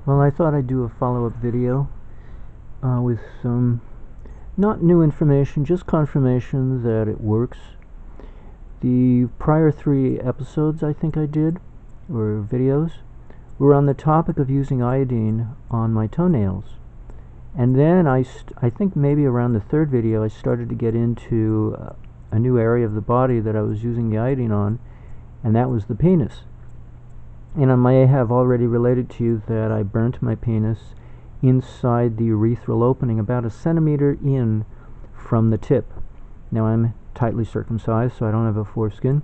Well, I thought I'd do a follow-up video with some not new information, just confirmation that it works. The prior 3 episodes I think I did, or videos, were on the topic of using iodine on my toenails. And then I think maybe around the 3rd video I started to get into a new area of the body that I was using the iodine on, and that was the penis. And I may have already related to you that I burnt my penis inside the urethral opening, about a centimeter in from the tip. Now I'm tightly circumcised, so I don't have a foreskin.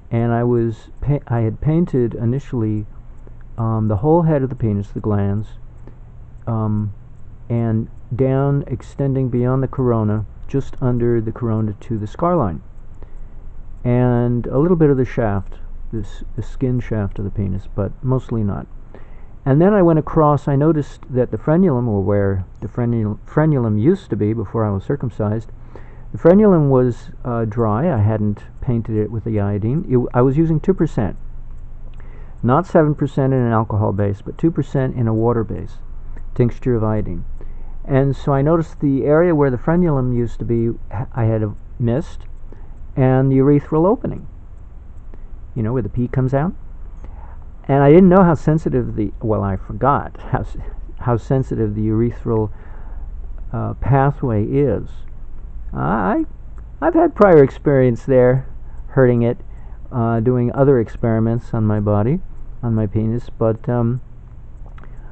And I had painted initially the whole head of the penis, the glands, and down, extending beyond the corona, just under the corona to the scar line, and a little bit of the shaft, the skin shaft of the penis, but mostly not. And then I went across, I noticed that the frenulum, or where the frenulum used to be before I was circumcised, the frenulum was dry. I hadn't painted it with the iodine. I was using 2%. Not 7% in an alcohol base, but 2% in a water base, tincture of iodine. And so I noticed the area where the frenulum used to be, I had missed, and the urethral opening, where the pee comes out. And I didn't know how sensitive I forgot how sensitive the urethral pathway is. I've had prior experience there, hurting it, doing other experiments on my body, on my penis, but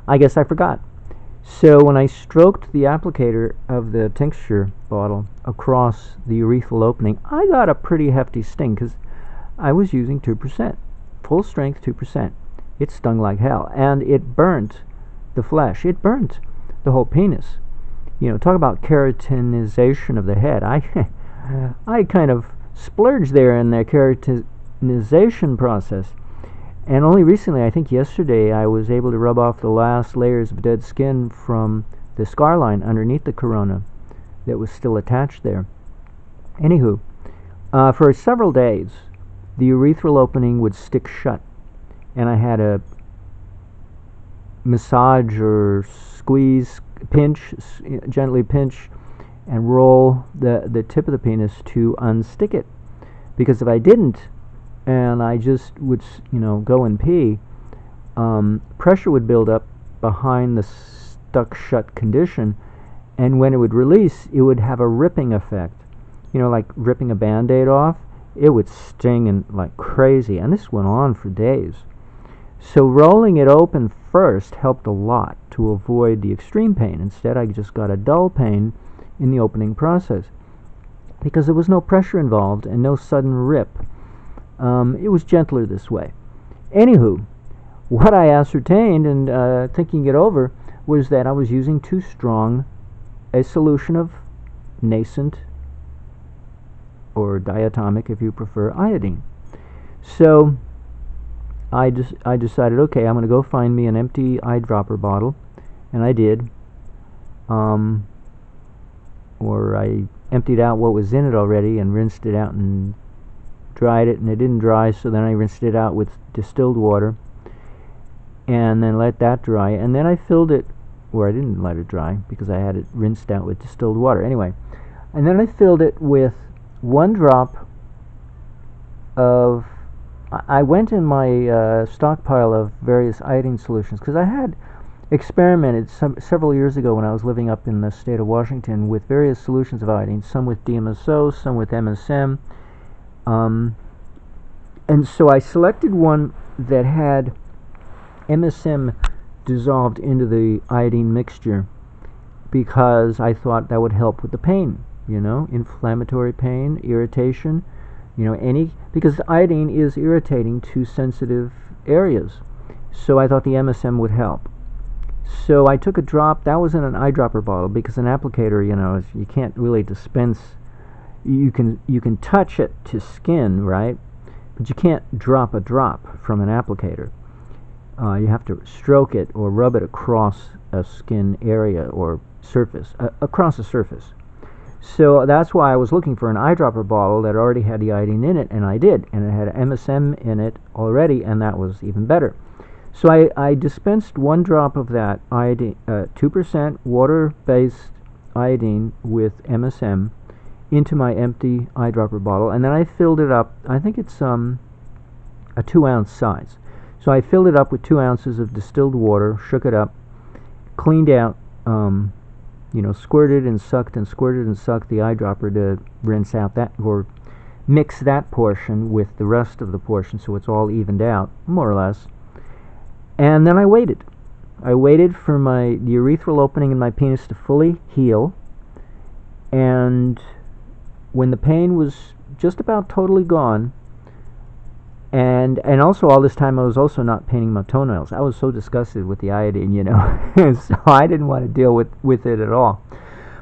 I guess I forgot. So when I stroked the applicator of the tincture bottle across the urethral opening, I got a pretty hefty sting because I was using 2%, full strength 2%. It stung like hell, and it burnt the flesh. It burnt the whole penis. Talk about keratinization of the head. I kind of splurged there in the keratinization process. And only recently, I think yesterday, I was able to rub off the last layers of dead skin from the scar line underneath the corona that was still attached there. Anywho, for several days, the urethral opening would stick shut, and I had to massage or squeeze, gently pinch, and roll the tip of the penis to unstick it. Because if I didn't, and I just would, go and pee, pressure would build up behind the stuck shut condition, and when it would release, it would have a ripping effect. Like ripping a Band-Aid off. It would sting and like crazy, and this went on for days. So rolling it open first helped a lot to avoid the extreme pain. Instead, I just got a dull pain in the opening process because there was no pressure involved and no sudden rip. It was gentler this way. Anywho, what I ascertained, and thinking it over, was that I was using too strong a solution of nascent, or diatomic if you prefer, iodine. So I decided, okay, I'm going to go find me an empty eyedropper bottle, and I did. Or I emptied out what was in it already and rinsed it out and dried it, and it didn't dry, so then I rinsed it out with distilled water and then let that dry, and then I filled it, or I didn't let it dry because I had it rinsed out with distilled water anyway, and then I filled it with 1 drop of, I went in my stockpile of various iodine solutions because I had experimented several years ago when I was living up in the state of Washington with various solutions of iodine, some with DMSO, some with MSM, and so I selected one that had MSM dissolved into the iodine mixture because I thought that would help with the pain, inflammatory pain, irritation, because iodine is irritating to sensitive areas. So I thought the MSM would help. So I took a drop. That was in an eyedropper bottle because an applicator, you can't really dispense. You can touch it to skin, right? But you can't drop a drop from an applicator. You have to stroke it or rub it across a skin area or surface, across a surface. So that's why I was looking for an eyedropper bottle that already had the iodine in it, and I did, and it had MSM in it already, and that was even better. So I dispensed 1 drop of that iodine, 2% water-based iodine with MSM into my empty eyedropper bottle, and then I filled it up. I think it's a 2-ounce size. So I filled it up with 2 ounces of distilled water, shook it up, cleaned out, squirted and sucked the eyedropper to rinse out that, or mix that portion with the rest of the portion so it's all evened out, more or less. And then I waited. I waited for the urethral opening in my penis to fully heal, and when the pain was just about totally gone, and also all this time I was also not painting my toenails. I was so disgusted with the iodine, so I didn't want to deal with it at all.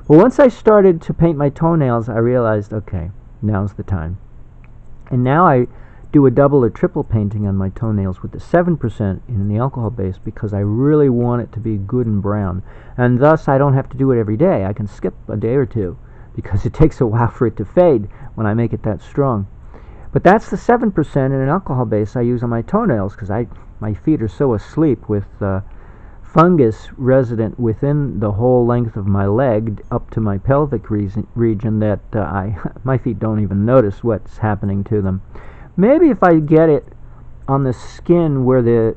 But once I started to paint my toenails, I realized, okay, now's the time. And now I do a double or triple painting on my toenails with the 7% in the alcohol base, because I really want it to be good and brown. And thus I don't have to do it every day. I can skip a day or two, because it takes a while for it to fade when I make it that strong. But that's the 7% in an alcohol base I use on my toenails, because my feet are so asleep with fungus resident within the whole length of my leg up to my pelvic region that my feet don't even notice what's happening to them. Maybe if I get it on the skin where the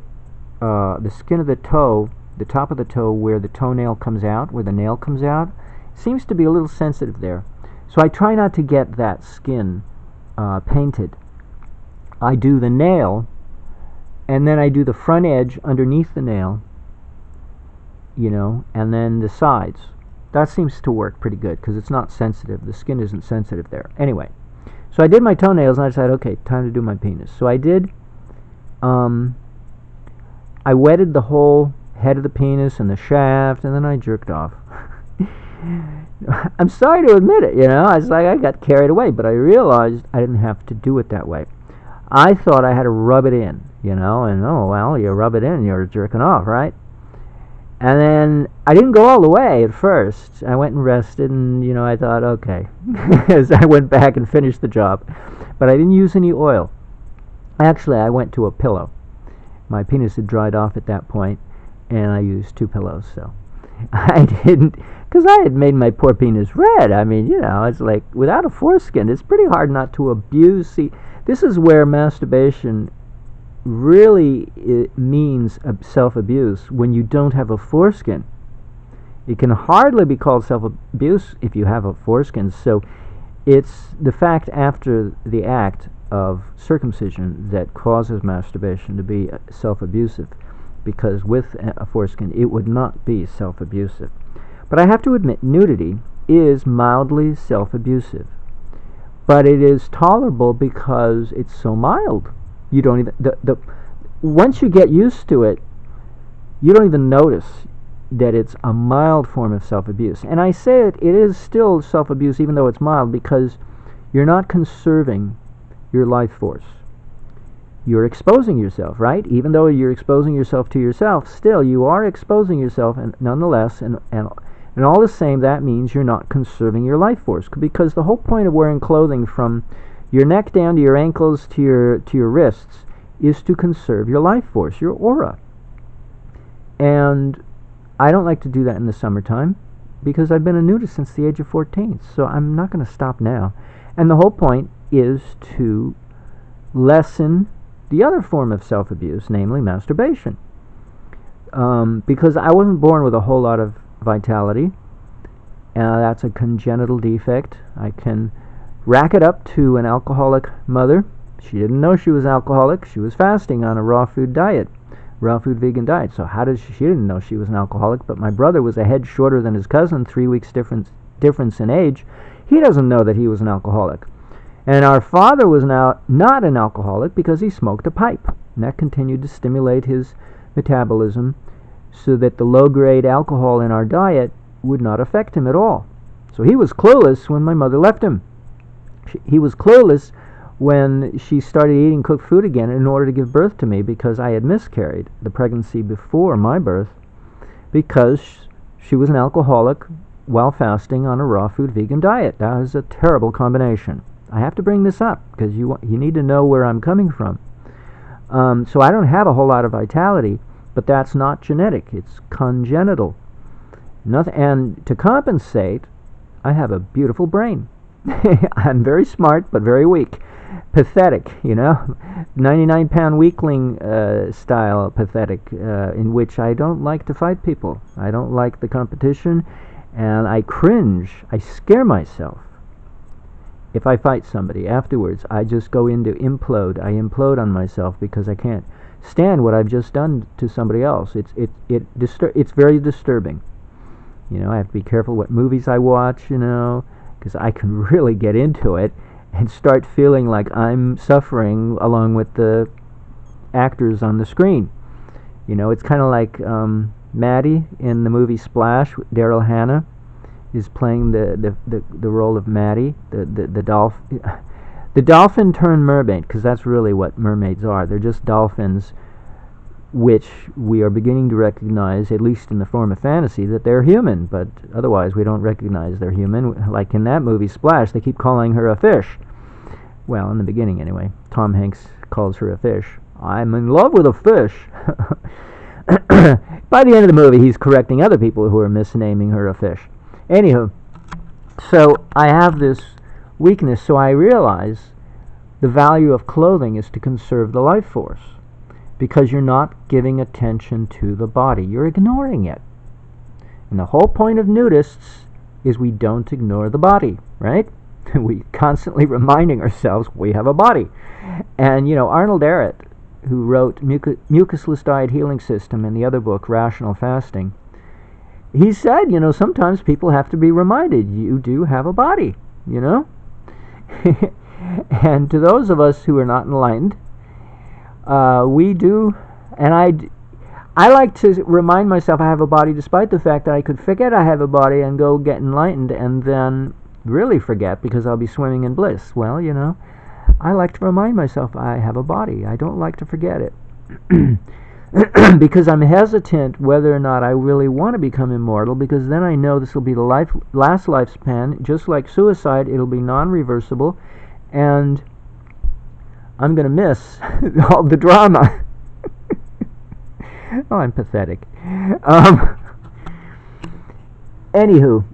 skin of the toe, the top of the toe where the toenail comes out, where the nail comes out, seems to be a little sensitive there. So I try not to get that skin painted. I do the nail, and then I do the front edge underneath the nail, and then the sides. That seems to work pretty good because it's not sensitive. The skin isn't sensitive there. Anyway, so I did my toenails, and I decided, okay, time to do my penis. So I did. I wetted the whole head of the penis and the shaft, and then I jerked off. I'm sorry to admit it, I got carried away, but I realized I didn't have to do it that way. I thought I had to rub it in, and you rub it in, you're jerking off, right? And then I didn't go all the way at first. I went and rested, and I thought, okay, as I went back and finished the job. But I didn't use any oil. Actually, I went to a pillow. My penis had dried off at that point, and I used 2 pillows, so I didn't, because I had made my poor penis red. I mean, it's like, without a foreskin, it's pretty hard not to abuse. See, this is where masturbation really means self-abuse, when you don't have a foreskin. It can hardly be called self-abuse if you have a foreskin. So it's the fact after the act of circumcision that causes masturbation to be self-abusive, because with a foreskin it would not be self-abusive. But I have to admit, nudity is mildly self-abusive, but it is tolerable because it's so mild. You don't even once you get used to it, you don't even notice that it's a mild form of self-abuse. And I say it is still self-abuse even though it's mild, because you're not conserving your life force. You're exposing yourself, right? Even though you're exposing yourself to yourself, still you are exposing yourself, and nonetheless, and all the same, that means you're not conserving your life force, because the whole point of wearing clothing from your neck down to your ankles to your wrists is to conserve your life force, your aura. And I don't like to do that in the summertime, because I've been a nudist since the age of 14, so I'm not going to stop now. And the whole point is to lessen the other form of self-abuse, namely masturbation. Because I wasn't born with a whole lot of vitality. That's a congenital defect. I can rack it up to an alcoholic mother. She didn't know she was alcoholic. She was fasting on a raw food vegan diet. So how did she didn't know she was an alcoholic, but my brother was a head shorter than his cousin, 3 weeks difference in age. He doesn't know that he was an alcoholic. And our father was now not an alcoholic because he smoked a pipe, and that continued to stimulate his metabolism so that the low-grade alcohol in our diet would not affect him at all. So he was clueless when my mother left him. He was clueless when she started eating cooked food again in order to give birth to me, because I had miscarried the pregnancy before my birth, because she was an alcoholic while fasting on a raw food vegan diet. That is a terrible combination. I have to bring this up because you need to know where I'm coming from. So I don't have a whole lot of vitality, but that's not genetic. It's congenital. Nothing, and to compensate, I have a beautiful brain. I'm very smart, but very weak. Pathetic, 99-pound weakling style pathetic, in which I don't like to fight people. I don't like the competition, and I cringe. I scare myself. If I fight somebody afterwards, I just go into implode. I implode on myself because I can't stand what I've just done to somebody else. It's very disturbing. I have to be careful what movies I watch, because I can really get into it and start feeling like I'm suffering along with the actors on the screen. It's kind of like Maddie in the movie Splash. Daryl Hannah is playing the role of Maddie, the dolphin. The dolphin turned mermaid, because that's really what mermaids are. They're just dolphins, which we are beginning to recognize, at least in the form of fantasy, that they're human, but otherwise we don't recognize they're human. Like in that movie Splash, they keep calling her a fish. Well, in the beginning anyway. Tom Hanks calls her a fish. I'm in love with a fish. By the end of the movie, he's correcting other people who are misnaming her a fish. Anywho, so I have this weakness, so I realize the value of clothing is to conserve the life force, because you're not giving attention to the body. You're ignoring it. And the whole point of nudists is we don't ignore the body, right? We constantly reminding ourselves we have a body. And, Arnold Ehret, who wrote Mucusless Diet Healing System and the other book, Rational Fasting, he said, sometimes people have to be reminded, you do have a body, And to those of us who are not enlightened, we do, and I like to remind myself I have a body, despite the fact that I could forget I have a body and go get enlightened and then really forget because I'll be swimming in bliss. Well, I like to remind myself I have a body. I don't like to forget it. Because I'm hesitant whether or not I really want to become immortal, because then I know this will be the last lifespan. Just like suicide, it'll be non-reversible, and I'm going to miss all the drama. Oh, I'm pathetic. Anywho,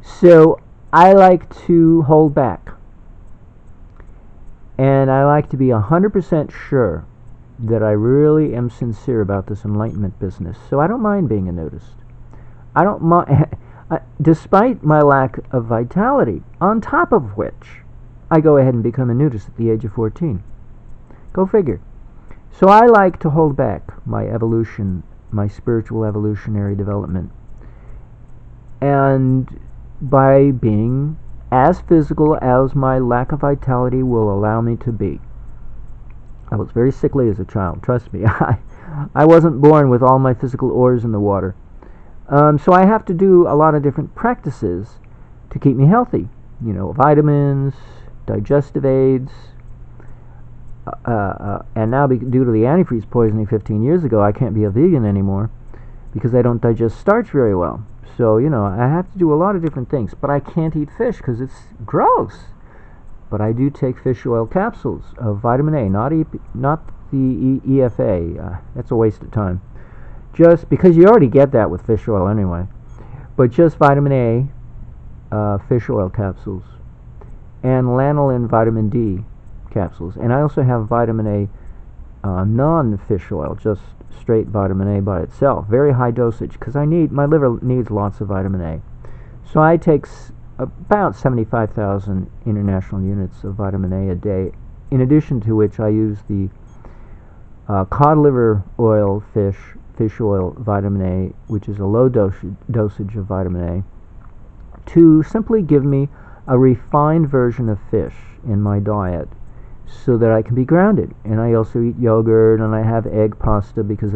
so I like to hold back. And I like to be 100% sure that I really am sincere about this enlightenment business. So I don't mind being a nudist. I don't mind, despite my lack of vitality, on top of which I go ahead and become a nudist at the age of 14. Go figure. So I like to hold back my evolution, my spiritual evolutionary development. And by being as physical as my lack of vitality will allow me to be. I was very sickly as a child, trust me. I wasn't born with all my physical oars in the water. So I have to do a lot of different practices to keep me healthy. Vitamins, digestive aids, and now due to the antifreeze poisoning 15 years ago, I can't be a vegan anymore because I don't digest starch very well. So, I have to do a lot of different things, but I can't eat fish because it's gross. But I do take fish oil capsules of vitamin A, not the EFA. That's a waste of time. Just because you already get that with fish oil anyway. But just vitamin A fish oil capsules and lanolin vitamin D capsules. And I also have vitamin A non-fish oil, just straight vitamin A by itself. Very high dosage because my liver needs lots of vitamin A. So I take about 75,000 international units of vitamin A a day, in addition to which I use the cod liver oil fish oil vitamin A, which is a low dosage of vitamin A, to simply give me a refined version of fish in my diet so that I can be grounded. And I also eat yogurt, and I have egg pasta because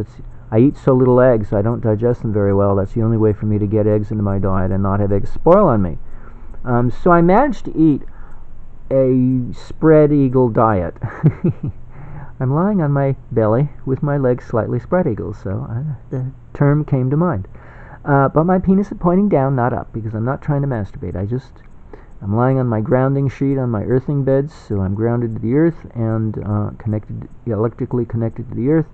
I eat so little eggs, I don't digest them very well. That's the only way for me to get eggs into my diet and not have eggs spoil on me. So I managed to eat a spread eagle diet. I'm lying on my belly with my legs slightly spread eagle, so the term came to mind. But my penis is pointing down, not up, because I'm not trying to masturbate. I just I'm lying on my grounding sheet on my earthing beds, so I'm grounded to the earth and electrically connected to the earth.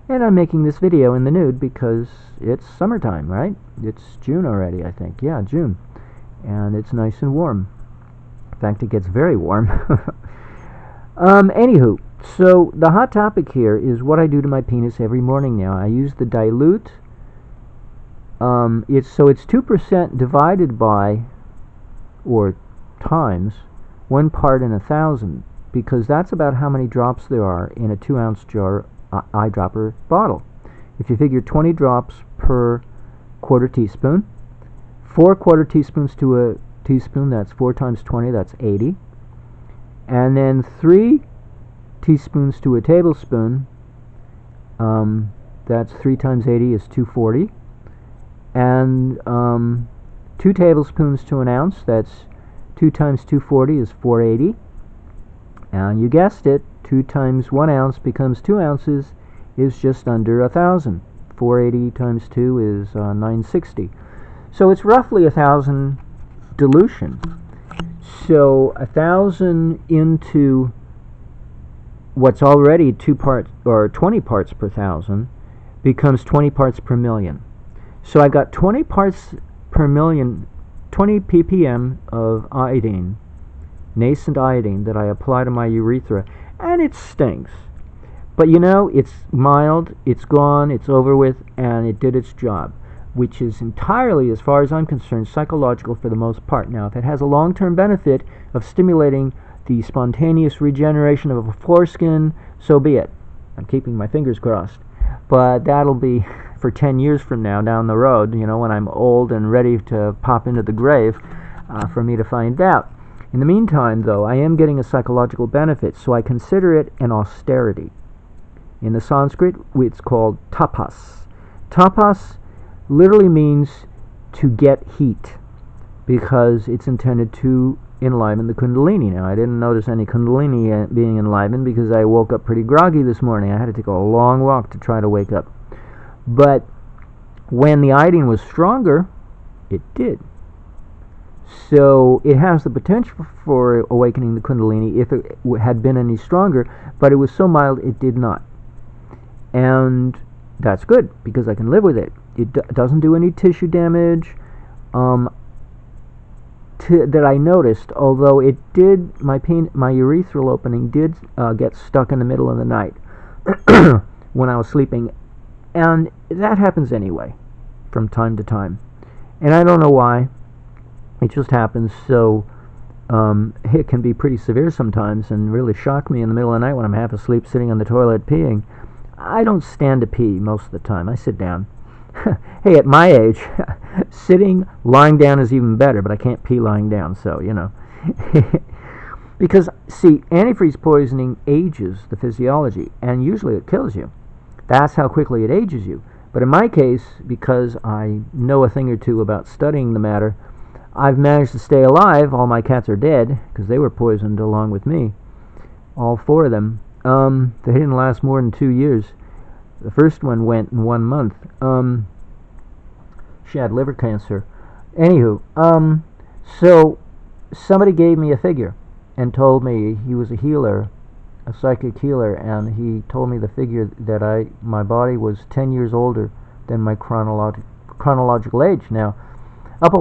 And I'm making this video in the nude because it's summertime, right? It's June already, I think. Yeah, June. And it's nice and warm. In fact, it gets very warm. Anywho, so the hot topic here is what I do to my penis every morning now. I use the Dilute. It's 2% divided by, or times, 1 part in 1,000, because that's about how many drops there are in a 2-ounce jar eyedropper bottle. If you figure 20 drops per quarter teaspoon, 4 quarter teaspoons to a teaspoon, that's 4 times 20, that's 80. And then 3 teaspoons to a tablespoon, that's 3 times 80 is 240. And 2 tablespoons to an ounce, that's 2 times 240 is 480. And you guessed it, 2 times 1 ounce becomes 2 ounces, is just under 1,000. 480 times 2 is 960. So it's roughly 1,000 dilution. So 1,000 into what's already 2 parts or 20 parts per 1,000 becomes 20 parts per million. So I've got 20 parts per million, 20 ppm of iodine, nascent iodine, that I apply to my urethra, and it stinks. But you know, it's mild, it's gone, it's over with, and it did its job, which is entirely, as far as I'm concerned, psychological for the most part. Now, if it has a long-term benefit of stimulating the spontaneous regeneration of a foreskin, so be it. I'm keeping my fingers crossed. But that'll be for 10 years from now down the road, you know, when I'm old and ready to pop into the grave, for me to find out. In the meantime, though, I am getting a psychological benefit, so I consider it an austerity. In the Sanskrit, it's called tapas. Tapas literally means to get heat, because it's intended to enliven the kundalini. Now, I didn't notice any kundalini being enlivened because I woke up pretty groggy this morning. I had to take a long walk to try to wake up. But when the iodine was stronger, it did. So it has the potential for awakening the kundalini if it had been any stronger, but it was so mild it did not. And that's good, because I can live with it. It doesn't do any tissue damage that I noticed, although it did, my urethral opening did get stuck in the middle of the night when I was sleeping. And that happens anyway, from time to time. And I don't know why. It just happens. So it can be pretty severe sometimes and really shock me in the middle of the night when I'm half asleep sitting on the toilet peeing. I don't stand to pee most of the time. I sit down. Hey, at my age, lying down is even better, but I can't pee lying down, so, you know. Because, see, antifreeze poisoning ages the physiology, and usually it kills you. That's how quickly it ages you. But in my case, because I know a thing or two about studying the matter, I've managed to stay alive. All my cats are dead, because they were poisoned along with me. All 4 of them. They didn't last more than 2 years. The first one went in 1 month. She had liver cancer. Anywho, so somebody gave me a figure and told me, he was a healer, a psychic healer, and he told me the figure that my body was 10 years older than my chronological age. Now, up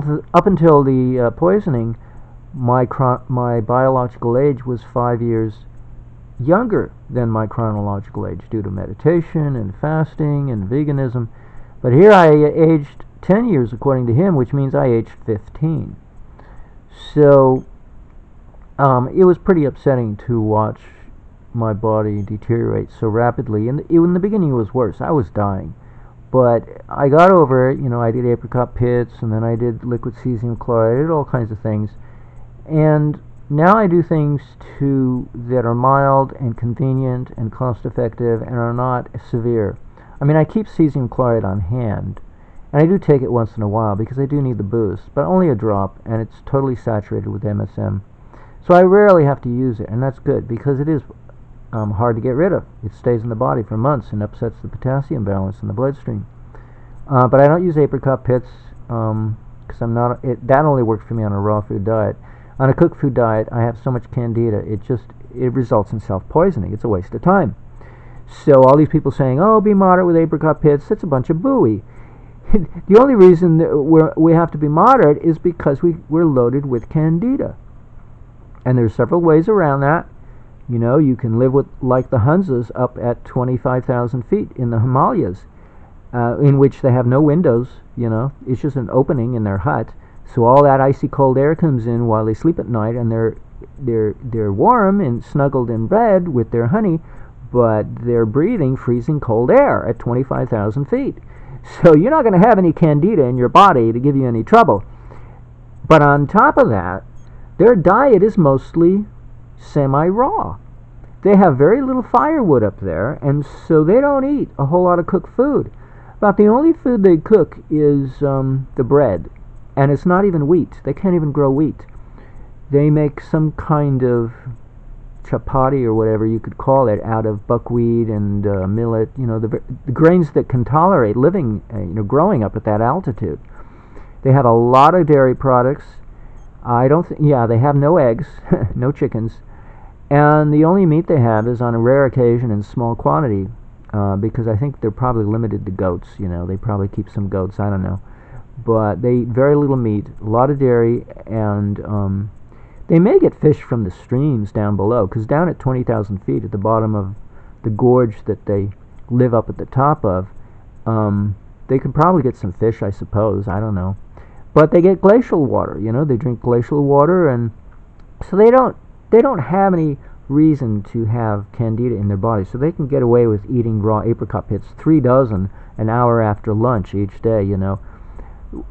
until the poisoning, my biological age was 5 years younger than my chronological age due to meditation and fasting and veganism. But here I aged 10 years according to him, which means I aged 15. So it was pretty upsetting to watch my body deteriorate so rapidly. In the beginning it was worse. I was dying. But I got over it. You know, I did apricot pits, and then I did liquid cesium chloride. I did all kinds of things. And now I do things that are mild and convenient and cost effective and are not severe. I mean, I keep cesium chloride on hand, and I do take it once in a while because I do need the boost, but only a drop, and it's totally saturated with MSM. So I rarely have to use it, and that's good because it is hard to get rid of. It stays in the body for months and upsets the potassium balance in the bloodstream. But I don't use apricot pits because that only works for me on a raw food diet. On a cooked food diet, I have so much candida, it results in self-poisoning. It's a waste of time. So all these people saying, oh, be moderate with apricot pits, that's a bunch of booey. The only reason that we have to be moderate is because we're loaded with candida. And there's several ways around that. You know, you can live with, like the Hunzas, up at 25,000 feet in the Himalayas, in which they have no windows, you know. It's just an opening in their hut. So all that icy cold air comes in while they sleep at night, and they're warm and snuggled in bed with their honey, but they're breathing freezing cold air at 25,000 feet. So you're not going to have any candida in your body to give you any trouble. But on top of that, their diet is mostly semi-raw. They have very little firewood up there, and so they don't eat a whole lot of cooked food. About the only food they cook is the bread, and it's not even wheat. They can't even grow wheat. They make some kind of chapati or whatever you could call it out of buckwheat and millet, you know, the grains that can tolerate living, growing up at that altitude. They have a lot of dairy products. They have no eggs, no chickens, and the only meat they have is on a rare occasion in small quantity, because I think they're probably limited to goats, you know, they probably keep some goats, I don't know. But they eat very little meat, a lot of dairy, and they may get fish from the streams down below, because down at 20,000 feet at the bottom of the gorge that they live up at the top of, they could probably get some fish, I suppose, I don't know. But they get glacial water, you know, they drink glacial water, and so they don't have any reason to have candida in their body, so they can get away with eating raw apricot pits, 3 dozen an hour after lunch each day, you know.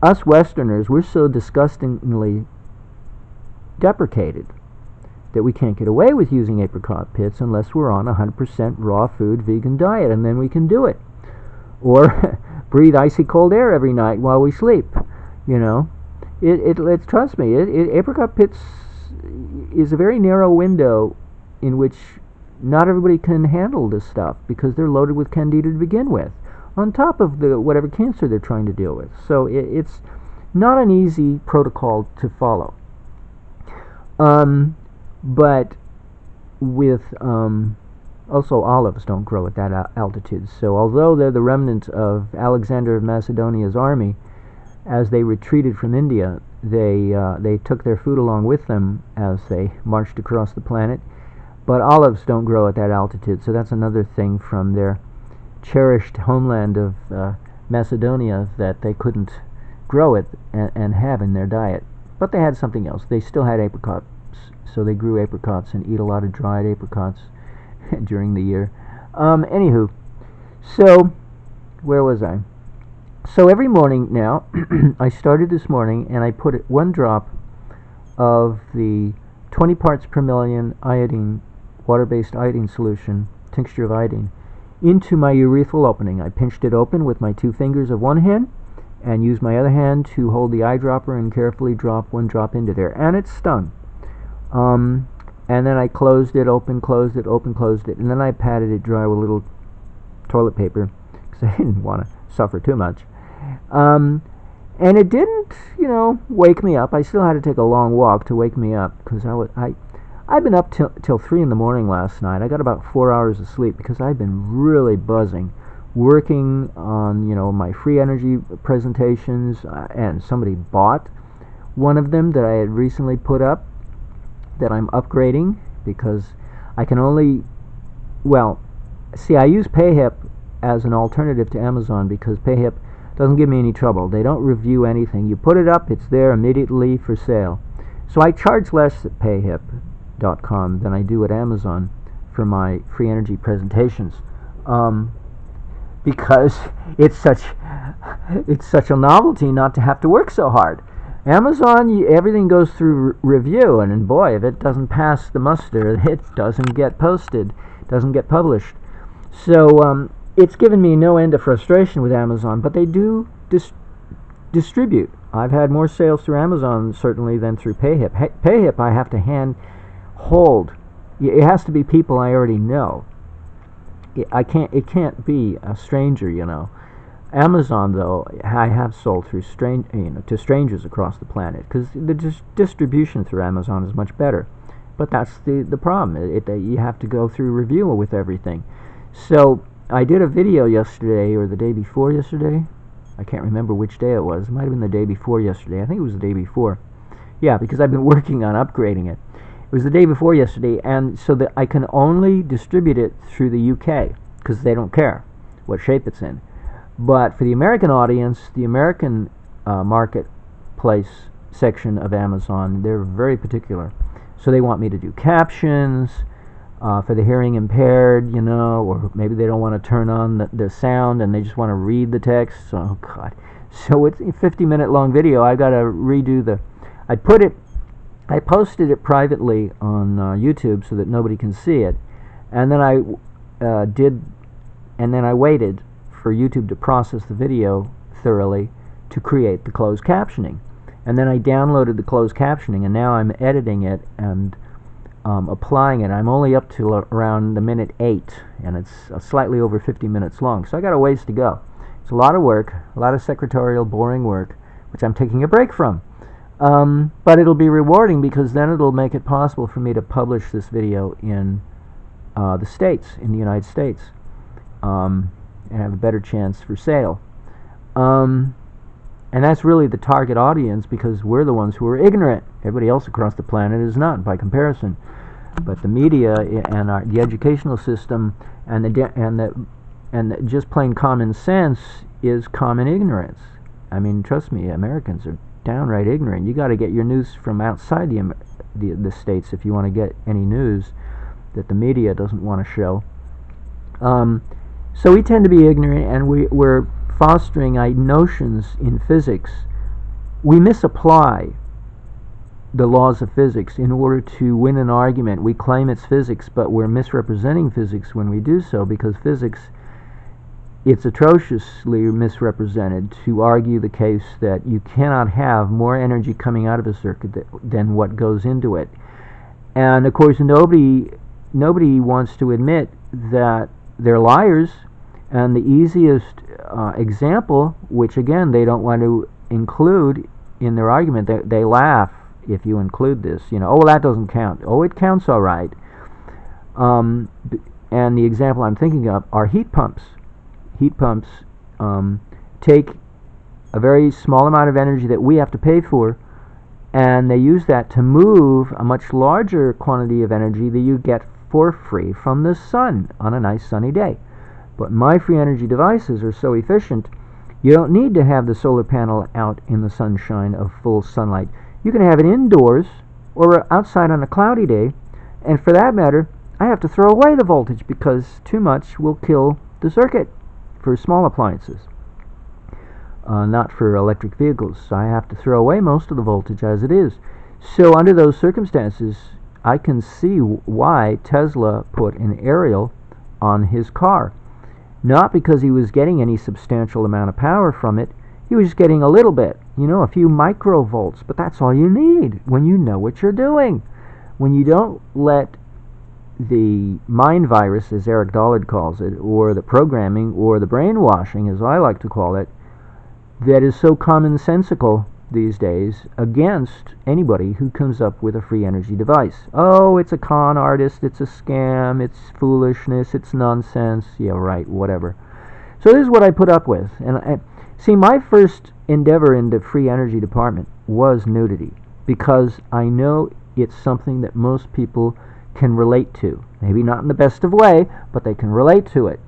Us Westerners, we're so disgustingly deprecated that we can't get away with using apricot pits unless we're on a 100% raw food vegan diet, and then we can do it. Or breathe icy cold air every night while we sleep, you know. Trust me, apricot pits is a very narrow window in which not everybody can handle this stuff because they're loaded with candida to begin with, on top of the whatever cancer they're trying to deal with. So it's not an easy protocol to follow. But with also olives don't grow at that altitude. So although they're the remnant of Alexander of Macedonia's army, as they retreated from India, they took their food along with them as they marched across the planet. But olives don't grow at that altitude, so that's another thing from their cherished homeland of Macedonia that they couldn't grow it and have in their diet. But they had something else. They still had apricots, so they grew apricots and eat a lot of dried apricots during the year. Anywho, so where was I? So every morning now, I started this morning and I put 1 drop of the 20 parts per million iodine, water-based iodine solution, tincture of iodine, into my urethral opening. I pinched it open with my 2 fingers of one hand and used my other hand to hold the eyedropper and carefully drop 1 drop into there. And it stung. And then I closed it, open, closed it, open, closed it, and then I patted it dry with a little toilet paper because I didn't want to suffer too much. And it didn't, wake me up. I still had to take a long walk to wake me up because I'd been up till 3 in the morning last night. I got about 4 hours of sleep because I'd been really buzzing, working on, my free energy presentations, and somebody bought one of them that I had recently put up that I'm upgrading because I can only, I use PayHip as an alternative to Amazon because PayHip doesn't give me any trouble. They don't review anything. You put it up, it's there immediately for sale. So I charge less at payhip.com than I do at Amazon for my free energy presentations, because it's such a novelty not to have to work so hard. Amazon, everything goes through review, and boy, if it doesn't pass the muster, it doesn't get posted, doesn't get published. So it's given me no end of frustration with Amazon, but they do distribute. I've had more sales through Amazon certainly than through PayHip. PayHip I have to hand hold. It has to be people I already know. It can't be a stranger, Amazon, though, I have sold through to strangers across the planet, because the distribution through Amazon is much better. But that's the problem. You have to go through review with everything. So I did a video yesterday, or the day before yesterday. I can't remember which day it was. It might have been the day before yesterday. I think it was the day before. Yeah, because I've been working on upgrading it. It was the day before yesterday, and so that I can only distribute it through the UK, because they don't care what shape it's in. But for the American audience, the American marketplace section of Amazon, they're very particular. So they want me to do captions for the hearing impaired, or maybe they don't want to turn on the sound and they just want to read the text. Oh, God. So it's a 50-minute long video. I got to redo I posted it privately on YouTube so that nobody can see it. And then I waited for YouTube to process the video thoroughly to create the closed captioning. And then I downloaded the closed captioning, and now I'm editing it and applying it. I'm only up to around the minute 8, and it's slightly over 50 minutes long. So I got a ways to go. It's a lot of work, a lot of secretarial, boring work, which I'm taking a break from. But it'll be rewarding, because then it'll make it possible for me to publish this video in the States, in the United States, and have a better chance for sale. And that's really the target audience, because we're the ones who are ignorant. Everybody else across the planet is not, by comparison. But the media and the educational system and the just plain common sense is common ignorance. I mean, trust me, Americans are downright ignorant. You got to get your news from outside the states if you want to get any news that the media doesn't want to show. So we tend to be ignorant, and we're fostering notions in physics. We misapply the laws of physics in order to win an argument. We claim it's physics, but we're misrepresenting physics when we do so, because physics, it's atrociously misrepresented to argue the case that you cannot have more energy coming out of a circuit than what goes into it. And of course, nobody wants to admit that they're liars. And the easiest example, which again they don't want to include in their argument, they laugh if you include this. Oh, well, that doesn't count. Oh, it counts all right. And the example I'm thinking of are heat pumps. Heat pumps take a very small amount of energy that we have to pay for, and they use that to move a much larger quantity of energy that you get for free from the sun on a nice sunny day. But my free energy devices are so efficient, you don't need to have the solar panel out in the sunshine of full sunlight. You can have it indoors or outside on a cloudy day, and for that matter, I have to throw away the voltage because too much will kill the circuit for small appliances, not for electric vehicles. So I have to throw away most of the voltage as it is. So under those circumstances, I can see why Tesla put an aerial on his car. Not because he was getting any substantial amount of power from it. He was getting a little bit, a few microvolts, but that's all you need when you know what you're doing. When you don't let the mind virus, as Eric Dollard calls it, or the programming, or the brainwashing, as I like to call it, that is so commonsensical these days against anybody who comes up with a free energy device. Oh, it's a con artist, it's a scam, it's foolishness, it's nonsense. Yeah, right, whatever. So this is what I put up with. And see, my first endeavor in the free energy department was nudity, because I know it's something that most people can relate to. Maybe not in the best of way, but they can relate to it.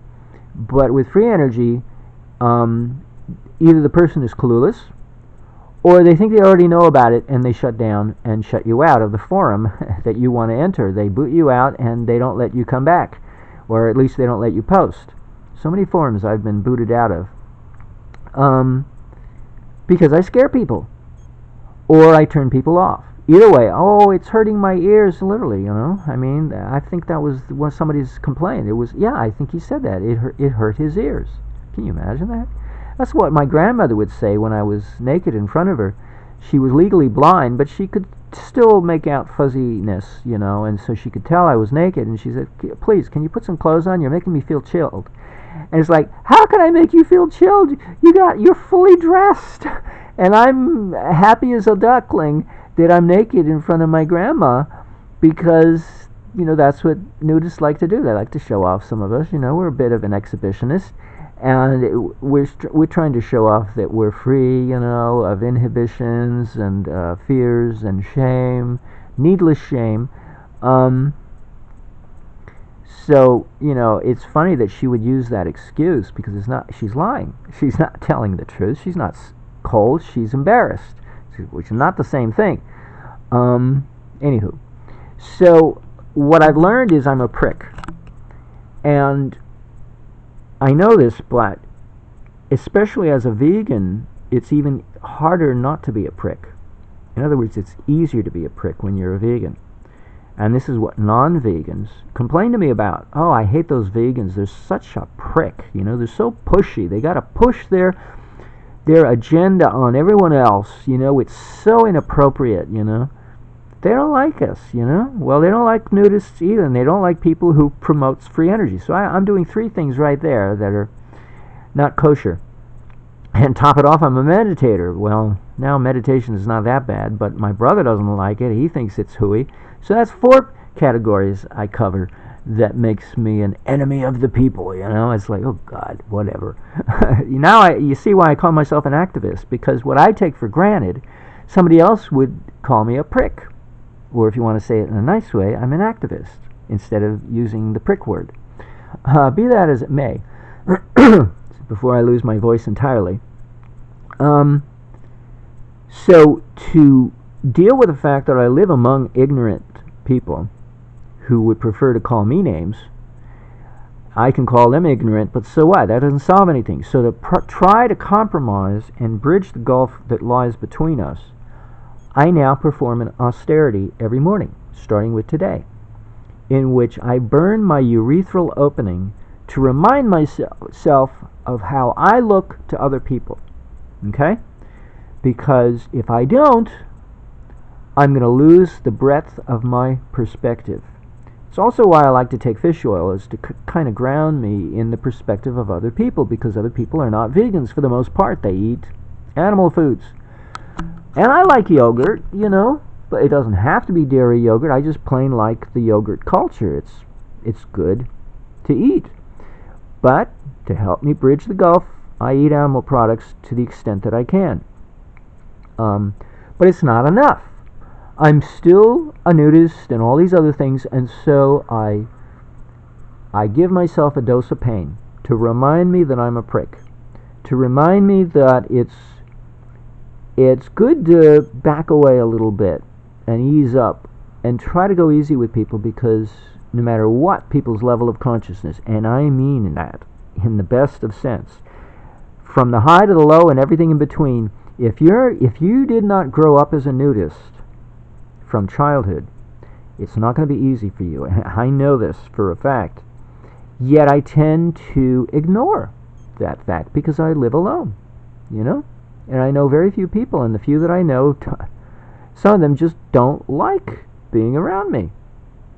But with free energy, either the person is clueless, or they think they already know about it and they shut down and shut you out of the forum that you want to enter. They boot you out and they don't let you come back, or at least they don't let you post. So many forums I've been booted out of because I scare people, or I turn people off. Either way, oh, it's hurting my ears, literally, I mean, I think that was somebody's complaint. It was, yeah, I think he said that. It hurt his ears. Can you imagine that? That's what my grandmother would say when I was naked in front of her. She was legally blind, but she could still make out fuzziness, and so she could tell I was naked, and she said, please, can you put some clothes on? You're making me feel chilled. And it's like, how can I make you feel chilled? You're fully dressed. And I'm happy as a duckling that I'm naked in front of my grandma, because, that's what nudists like to do. They like to show off, some of us. We're a bit of an exhibitionist. And we're trying to show off that we're free, of inhibitions and fears and shame, needless shame. So, it's funny that she would use that excuse, because she's lying. She's not telling the truth. She's not cold. She's embarrassed, which is not the same thing. Anywho, so what I've learned is I'm a prick. And I know this, but especially as a vegan, it's even harder not to be a prick. In other words, it's easier to be a prick when you're a vegan. And this is what non-vegans complain to me about. Oh, I hate those vegans. They're such a prick. They're so pushy. They got to push their agenda on everyone else. It's so inappropriate, They don't like us, Well, they don't like nudists either, and they don't like people who promotes free energy. So I'm doing 3 things right there that are not kosher. And top it off, I'm a meditator. Well, now meditation is not that bad, but my brother doesn't like it. He thinks it's hooey. So that's 4 categories I cover that makes me an enemy of the people, It's like, oh God, whatever. Now you see why I call myself an activist, because what I take for granted, somebody else would call me a prick. Or if you want to say it in a nice way, I'm an activist, instead of using the prick word. Be that as it may, before I lose my voice entirely. So to deal with the fact that I live among ignorant people who would prefer to call me names, I can call them ignorant, but so what? That doesn't solve anything. So to try to compromise and bridge the gulf that lies between us, I now perform an austerity every morning, starting with today, in which I burn my urethral opening to remind myself of how I look to other people. Okay? Because if I don't, I'm going to lose the breadth of my perspective. It's also why I like to take fish oil, is to kind of ground me in the perspective of other people, because other people are not vegans for the most part. They eat animal foods. And I like yogurt, but it doesn't have to be dairy yogurt. I just plain like the yogurt culture. It's good to eat. But to help me bridge the gulf, I eat animal products to the extent that I can. But it's not enough. I'm still a nudist and all these other things, and so I give myself a dose of pain to remind me that I'm a prick, to remind me that it's good to back away a little bit and ease up and try to go easy with people, because no matter what people's level of consciousness, and I mean that in the best of sense, from the high to the low and everything in between, if you did not grow up as a nudist from childhood, it's not going to be easy for you. I know this for a fact. Yet I tend to ignore that fact because I live alone, And I know very few people, and the few that I know, some of them just don't like being around me.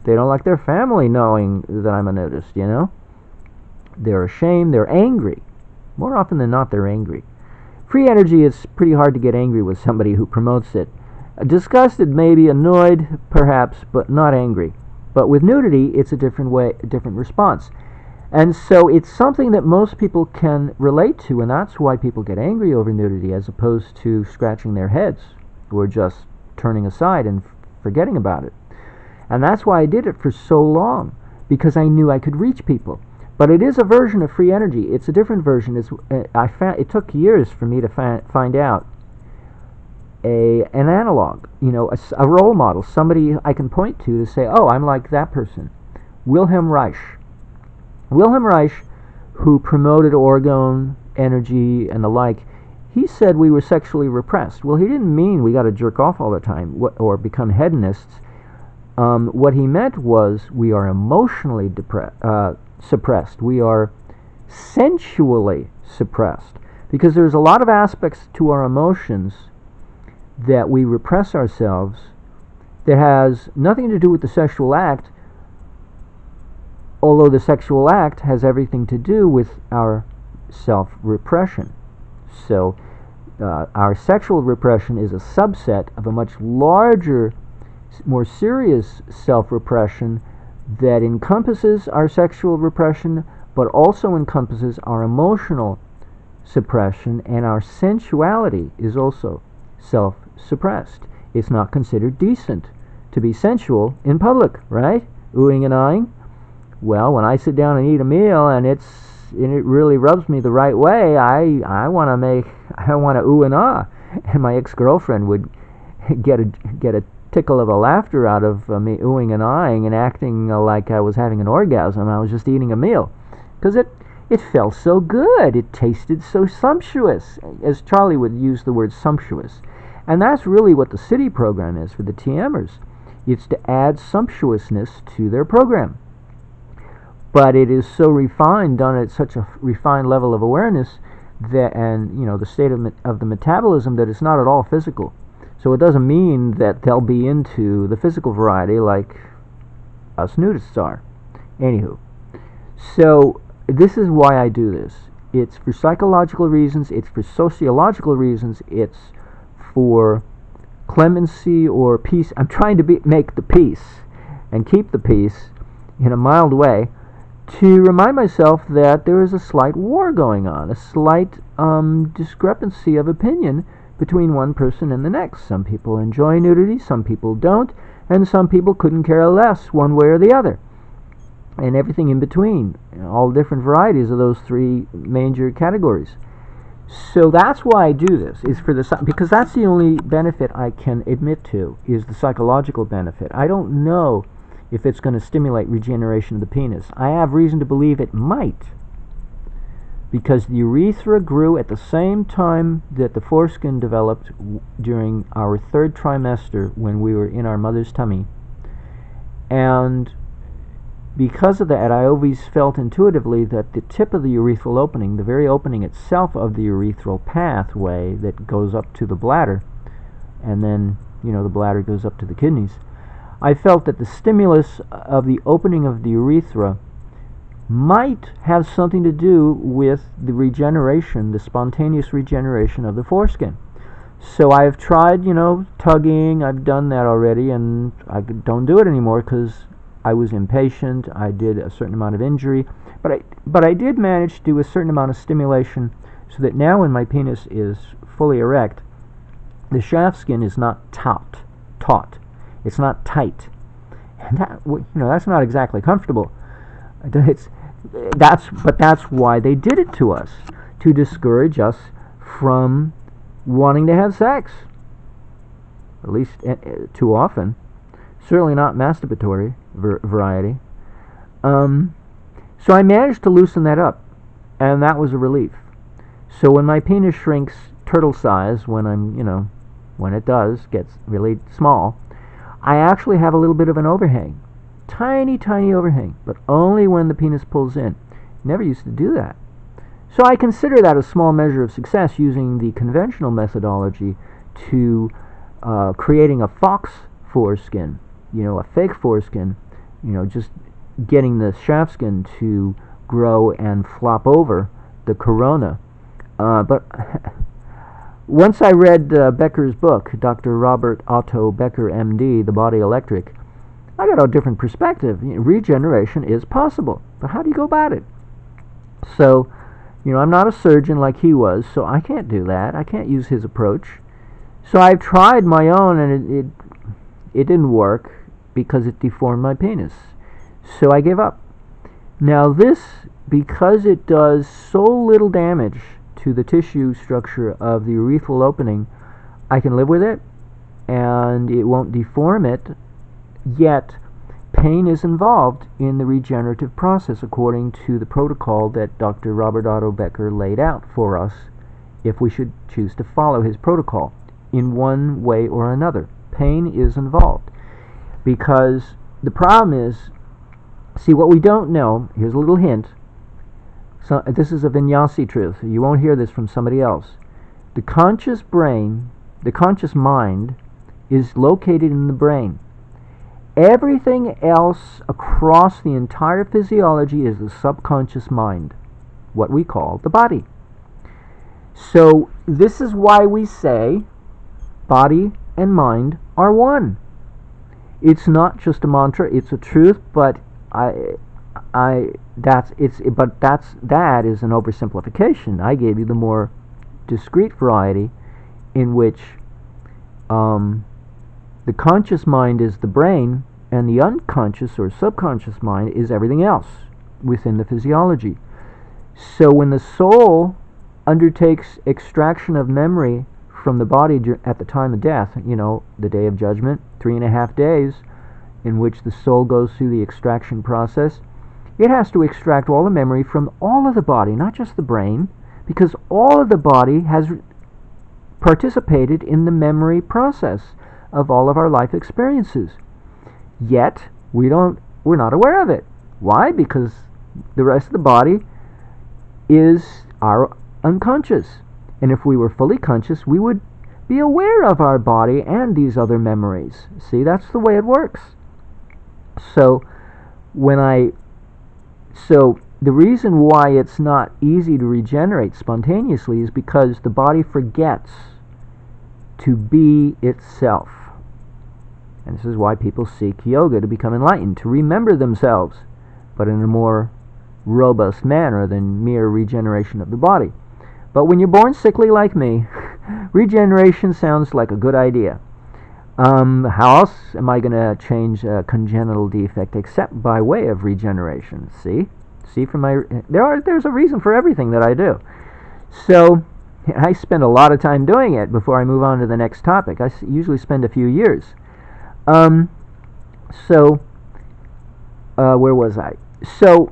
They don't like their family knowing that I'm a nudist, They're ashamed, they're angry. More often than not, they're angry. Free energy, it's pretty hard to get angry with somebody who promotes it. Disgusted, maybe, annoyed, perhaps, but not angry. But with nudity, it's a different response. And so it's something that most people can relate to, and that's why people get angry over nudity, as opposed to scratching their heads or just turning aside and forgetting about it. And that's why I did it for so long, because I knew I could reach people. But it is a version of free energy. It's a different version. It took years for me to find out an analog, a role model, somebody I can point to say, oh, I'm like that person. Wilhelm Reich, who promoted orgone energy and the like, he said we were sexually repressed. Well, he didn't mean we got to jerk off all the time or become hedonists. What he meant was we are emotionally suppressed. We are sensually suppressed, because there's a lot of aspects to our emotions that we repress ourselves that has nothing to do with the sexual act, although the sexual act has everything to do with our self-repression. So our sexual repression is a subset of a much larger, more serious self-repression that encompasses our sexual repression, but also encompasses our emotional suppression, and our sensuality is also self-suppressed. It's not considered decent to be sensual in public, right? Oohing and eyeing. Well, when I sit down and eat a meal and it really rubs me the right way, I want to ooh and ah, and my ex-girlfriend would get a tickle of a laughter out of me oohing and eyeing and acting like I was having an orgasm. I was just eating a meal, because it felt so good. It tasted so sumptuous, as Charlie would use the word sumptuous. And that's really what the City program is for the TMers. It's to add sumptuousness to their program. But it is so refined, done at such a refined level of awareness, that, and the state of the metabolism, that it's not at all physical. So it doesn't mean that they'll be into the physical variety like us nudists are. Anywho, so this is why I do this. It's for psychological reasons, it's for sociological reasons, it's for clemency or peace. I'm trying to make the peace and keep the peace in a mild way, to remind myself that there is a slight war going on, a slight discrepancy of opinion between one person and the next. Some people enjoy nudity, some people don't, and some people couldn't care less one way or the other, and everything in between, all different varieties of those three major categories. So that's why I do this, is for because that's the only benefit I can admit to, is the psychological benefit. I don't know if it's going to stimulate regeneration of the penis. I have reason to believe it might, because the urethra grew at the same time that the foreskin developed during our third trimester when we were in our mother's tummy. And because of that, I always felt intuitively that the tip of the urethral opening, the very opening itself of the urethral pathway that goes up to the bladder, and then, the bladder goes up to the kidneys, I felt that the stimulus of the opening of the urethra might have something to do with the regeneration, the spontaneous regeneration of the foreskin. So I've tried, tugging. I've done that already, and I don't do it anymore because I was impatient. I did a certain amount of injury, but I did manage to do a certain amount of stimulation, so that now when my penis is fully erect, the shaft skin is not taut. It's not tight, and that's not exactly comfortable. That's why they did it to us, to discourage us from wanting to have sex, at least too often. Certainly not masturbatory variety. So I managed to loosen that up, and that was a relief. So when my penis shrinks turtle size, when when it gets really small, I actually have a little bit of an overhang. Tiny, tiny overhang, but only when the penis pulls in. Never used to do that. So I consider that a small measure of success, using the conventional methodology to creating a fox foreskin, a fake foreskin, just getting the shaft skin to grow and flop over the corona. But once I read Becker's book, Dr. Robert Otto Becker, MD, The Body Electric, I got a different perspective. Regeneration is possible, but how do you go about it? So, I'm not a surgeon like he was, so I can't do that. I can't use his approach. So I've tried my own, and it didn't work because it deformed my penis. So I gave up. Now this, because it does so little damage to the tissue structure of the urethral opening, I can live with it, and it won't deform it. Yet, pain is involved in the regenerative process according to the protocol that Dr. Robert Otto Becker laid out for us, if we should choose to follow his protocol in one way or another. Pain is involved, because the problem is, see, what we don't know, here's a little hint, so this is a vinyasi truth, you won't hear this from somebody else. The conscious brain, the conscious mind, is located in the brain. Everything else across the entire physiology is the subconscious mind, what we call the body. So this is why we say body and mind are one. It's not just a mantra, it's a truth, but that is an oversimplification. I gave you the more discrete variety in which the conscious mind is the brain and the unconscious or subconscious mind is everything else within the physiology. So when the soul undertakes extraction of memory from the body at the time of death, the day of judgment, 3.5 days in which the soul goes through the extraction process, it has to extract all the memory from all of the body, not just the brain, because all of the body has participated in the memory process of all of our life experiences. Yet, we're not aware of it. Why? Because the rest of the body is our unconscious. And if we were fully conscious, we would be aware of our body and these other memories. See, that's the way it works. So the reason why it's not easy to regenerate spontaneously is because the body forgets to be itself. And this is why people seek yoga, to become enlightened, to remember themselves, but in a more robust manner than mere regeneration of the body. But when you're born sickly like me, regeneration sounds like a good idea. How else am I going to change a congenital defect except by way of regeneration? See from there's a reason for everything that I do. So I spend a lot of time doing it before I move on to the next topic. I usually spend a few years. Where was I? So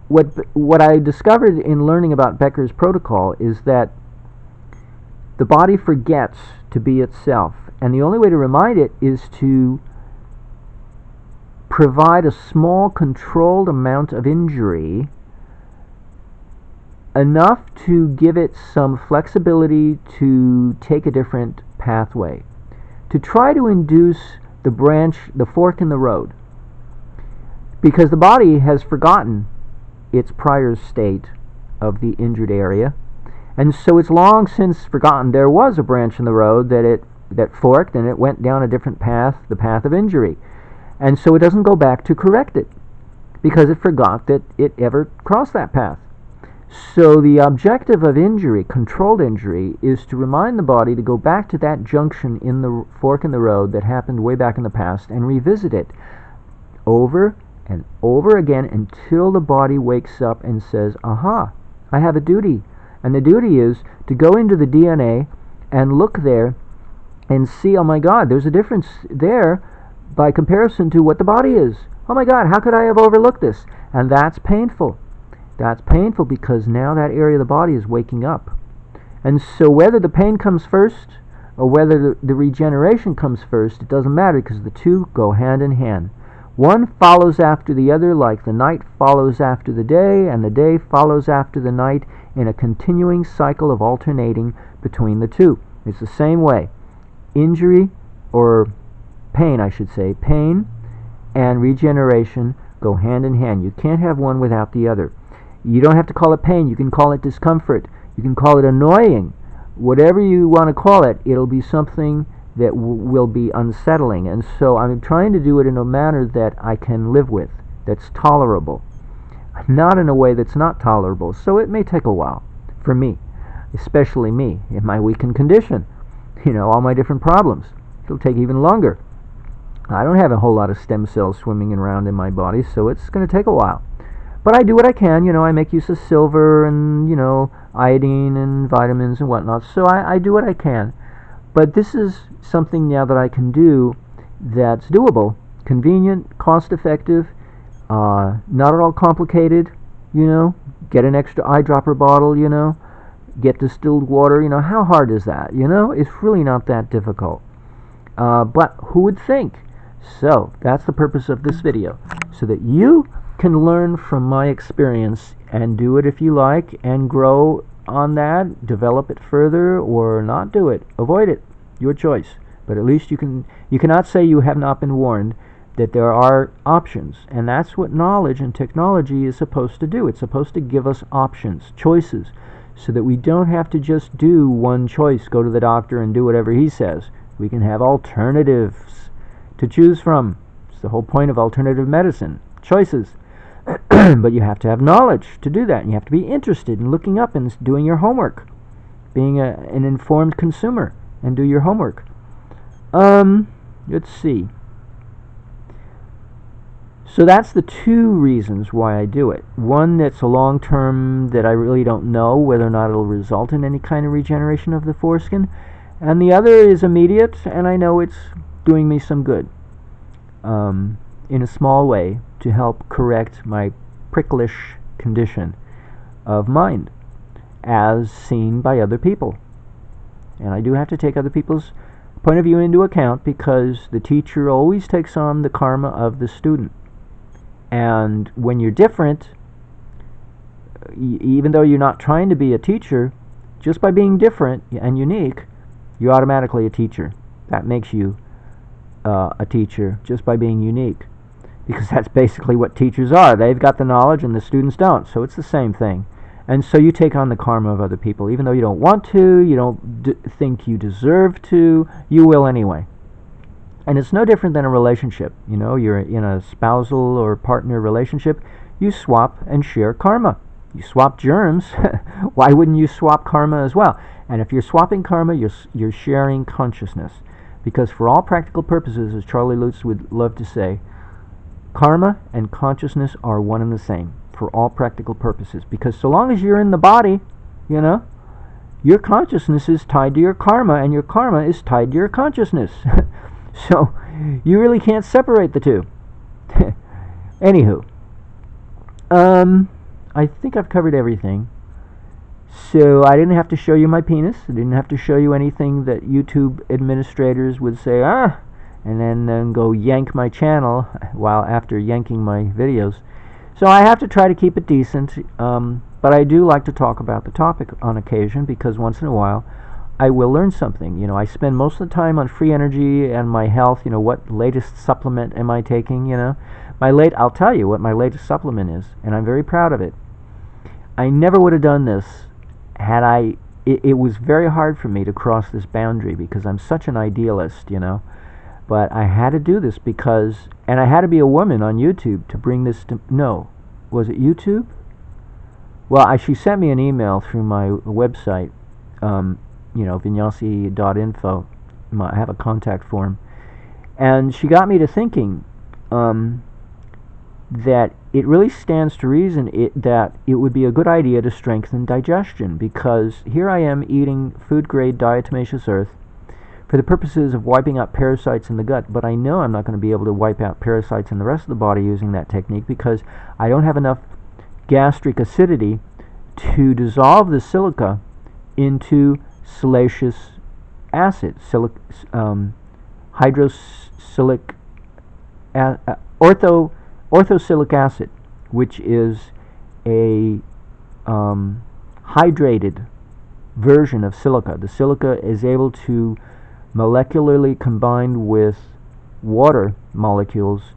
what I discovered in learning about Becker's protocol is that the body forgets to be itself, and the only way to remind it is to provide a small controlled amount of injury, enough to give it some flexibility to take a different pathway, to try to induce the fork in the road, because the body has forgotten its prior state of the injured area, and so it's long since forgotten there was a branch in the road that forked and it went down a different path, the path of injury, and so it doesn't go back to correct it because it forgot that it ever crossed that path. So the objective of injury, controlled injury, is to remind the body to go back to that junction in the fork in the road that happened way back in the past and revisit it over and over again until the body wakes up and says, aha, I have a duty. And the duty is to go into the DNA and look there and see, oh my God, there's a difference there by comparison to what the body is. Oh my God, how could I have overlooked this? And that's painful. That's painful because now that area of the body is waking up. And so whether the pain comes first or whether the regeneration comes first, it doesn't matter because the two go hand in hand. One follows after the other like the night follows after the day and the day follows after the night in a continuing cycle of alternating between the two. It's the same way. Injury, or pain I should say, pain and regeneration go hand in hand. You can't have one without the other. You don't have to call it pain. You can call it discomfort. You can call it annoying. Whatever you want to call it, it'll be something that will be unsettling. And so I'm trying to do it in a manner that I can live with, that's tolerable, not in a way that's not tolerable. So it may take a while for me, especially me in my weakened condition, all my different problems. It'll take even longer. I don't have a whole lot of stem cells swimming around in my body, so it's going to take a while. But I do what I can. I make use of silver and, iodine and vitamins and whatnot. So I do what I can. But this is something now that I can do that's doable, convenient, cost-effective, not at all complicated, Get an extra eyedropper bottle, Get distilled water, How hard is that, It's really not that difficult. But who would think? So that's the purpose of this video, so that you can learn from my experience and do it if you like and grow on that, develop it further or not do it, avoid it, your choice. But at least you cannot say you have not been warned that there are options, and that's what knowledge and technology is supposed to do. It's supposed to give us options, choices, so that we don't have to just do one choice, go to the doctor and do whatever he says. We can have alternatives to choose from. It's the whole point of alternative medicine, choices. But you have to have knowledge to do that, and you have to be interested in looking up and doing your homework, being an informed consumer, and do your homework. Let's see. So that's the two reasons why I do it. One that's a long term, that I really don't know whether or not it'll result in any kind of regeneration of the foreskin. And the other is immediate, and I know it's doing me some good in a small way to help correct my pricklish condition of mind as seen by other people. And I do have to take other people's point of view into account, because the teacher always takes on the karma of the student. And when you're different, even though you're not trying to be a teacher, just by being different and unique, you're automatically a teacher. That makes you a teacher, just by being unique. Because that's basically what teachers are. They've got the knowledge and the students don't. So it's the same thing. And so you take on the karma of other people. Even though you don't want to, you don't think you deserve to, you will anyway. And it's no different than a relationship. You know, you're in a spousal or partner relationship, you swap and share karma. You swap germs. Why wouldn't you swap karma as well? And if you're swapping karma, you're sharing consciousness. Because for all practical purposes, as Charlie Lutz would love to say, karma and consciousness are one and the same for all practical purposes. Because so long as you're in the body, you know, your consciousness is tied to your karma, and your karma is tied to your consciousness. So you really can't separate the two. Anywho, I think I've covered everything. So I didn't have to show you my penis. I didn't have to show you anything that YouTube administrators would say, and then go yank my channel while after yanking my videos. So I have to try to keep it decent, but I do like to talk about the topic on occasion, because once in a while I will learn something. You know, I spend most of the time on free energy and my health. You know, what latest supplement am I taking? You know, I'll tell you what my latest supplement is, and I'm very proud of it. I never would have done this had it was very hard for me to cross this boundary, because I'm such an idealist, you know. But I had to do this because, and I had to be a woman on YouTube to bring this to, no, was it YouTube? Well, she sent me an email through my website, vinyasi.info. I have a contact form. And she got me to thinking that it really stands to reason that it would be a good idea to strengthen digestion, because here I am eating food-grade diatomaceous earth for the purposes of wiping out parasites in the gut, but I know I'm not going to be able to wipe out parasites in the rest of the body using that technique, because I don't have enough gastric acidity to dissolve the silica into siliceous acid, orthosilic acid, which is a hydrated version of silica. The silica is able to molecularly combine with water molecules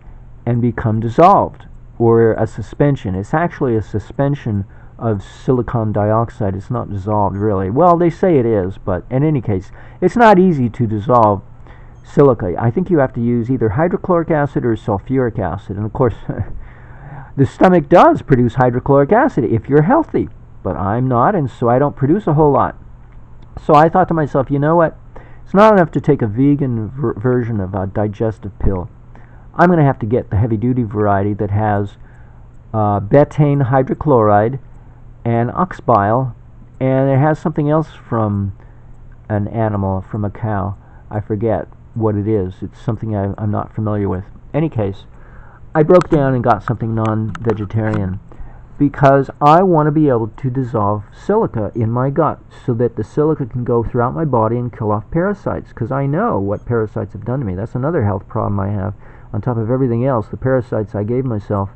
and become dissolved, or a suspension. It's actually a suspension of silicon dioxide. It's not dissolved really. Well, they say it is, but in any case, it's not easy to dissolve silica. I think you have to use either hydrochloric acid or sulfuric acid. And of course, the stomach does produce hydrochloric acid if you're healthy, but I'm not, and so I don't produce a whole lot. So I thought to myself, you know what? It's not enough to take a vegan version of a digestive pill. I'm going to have to get the heavy-duty variety that has betaine hydrochloride and ox bile, and it has something else from an animal, from a cow. I forget what it is. It's something I'm not familiar with. Any case, I broke down and got something non-vegetarian, because I want to be able to dissolve silica in my gut so that the silica can go throughout my body and kill off parasites, because I know what parasites have done to me. That's another health problem I have. On top of everything else, the parasites I gave myself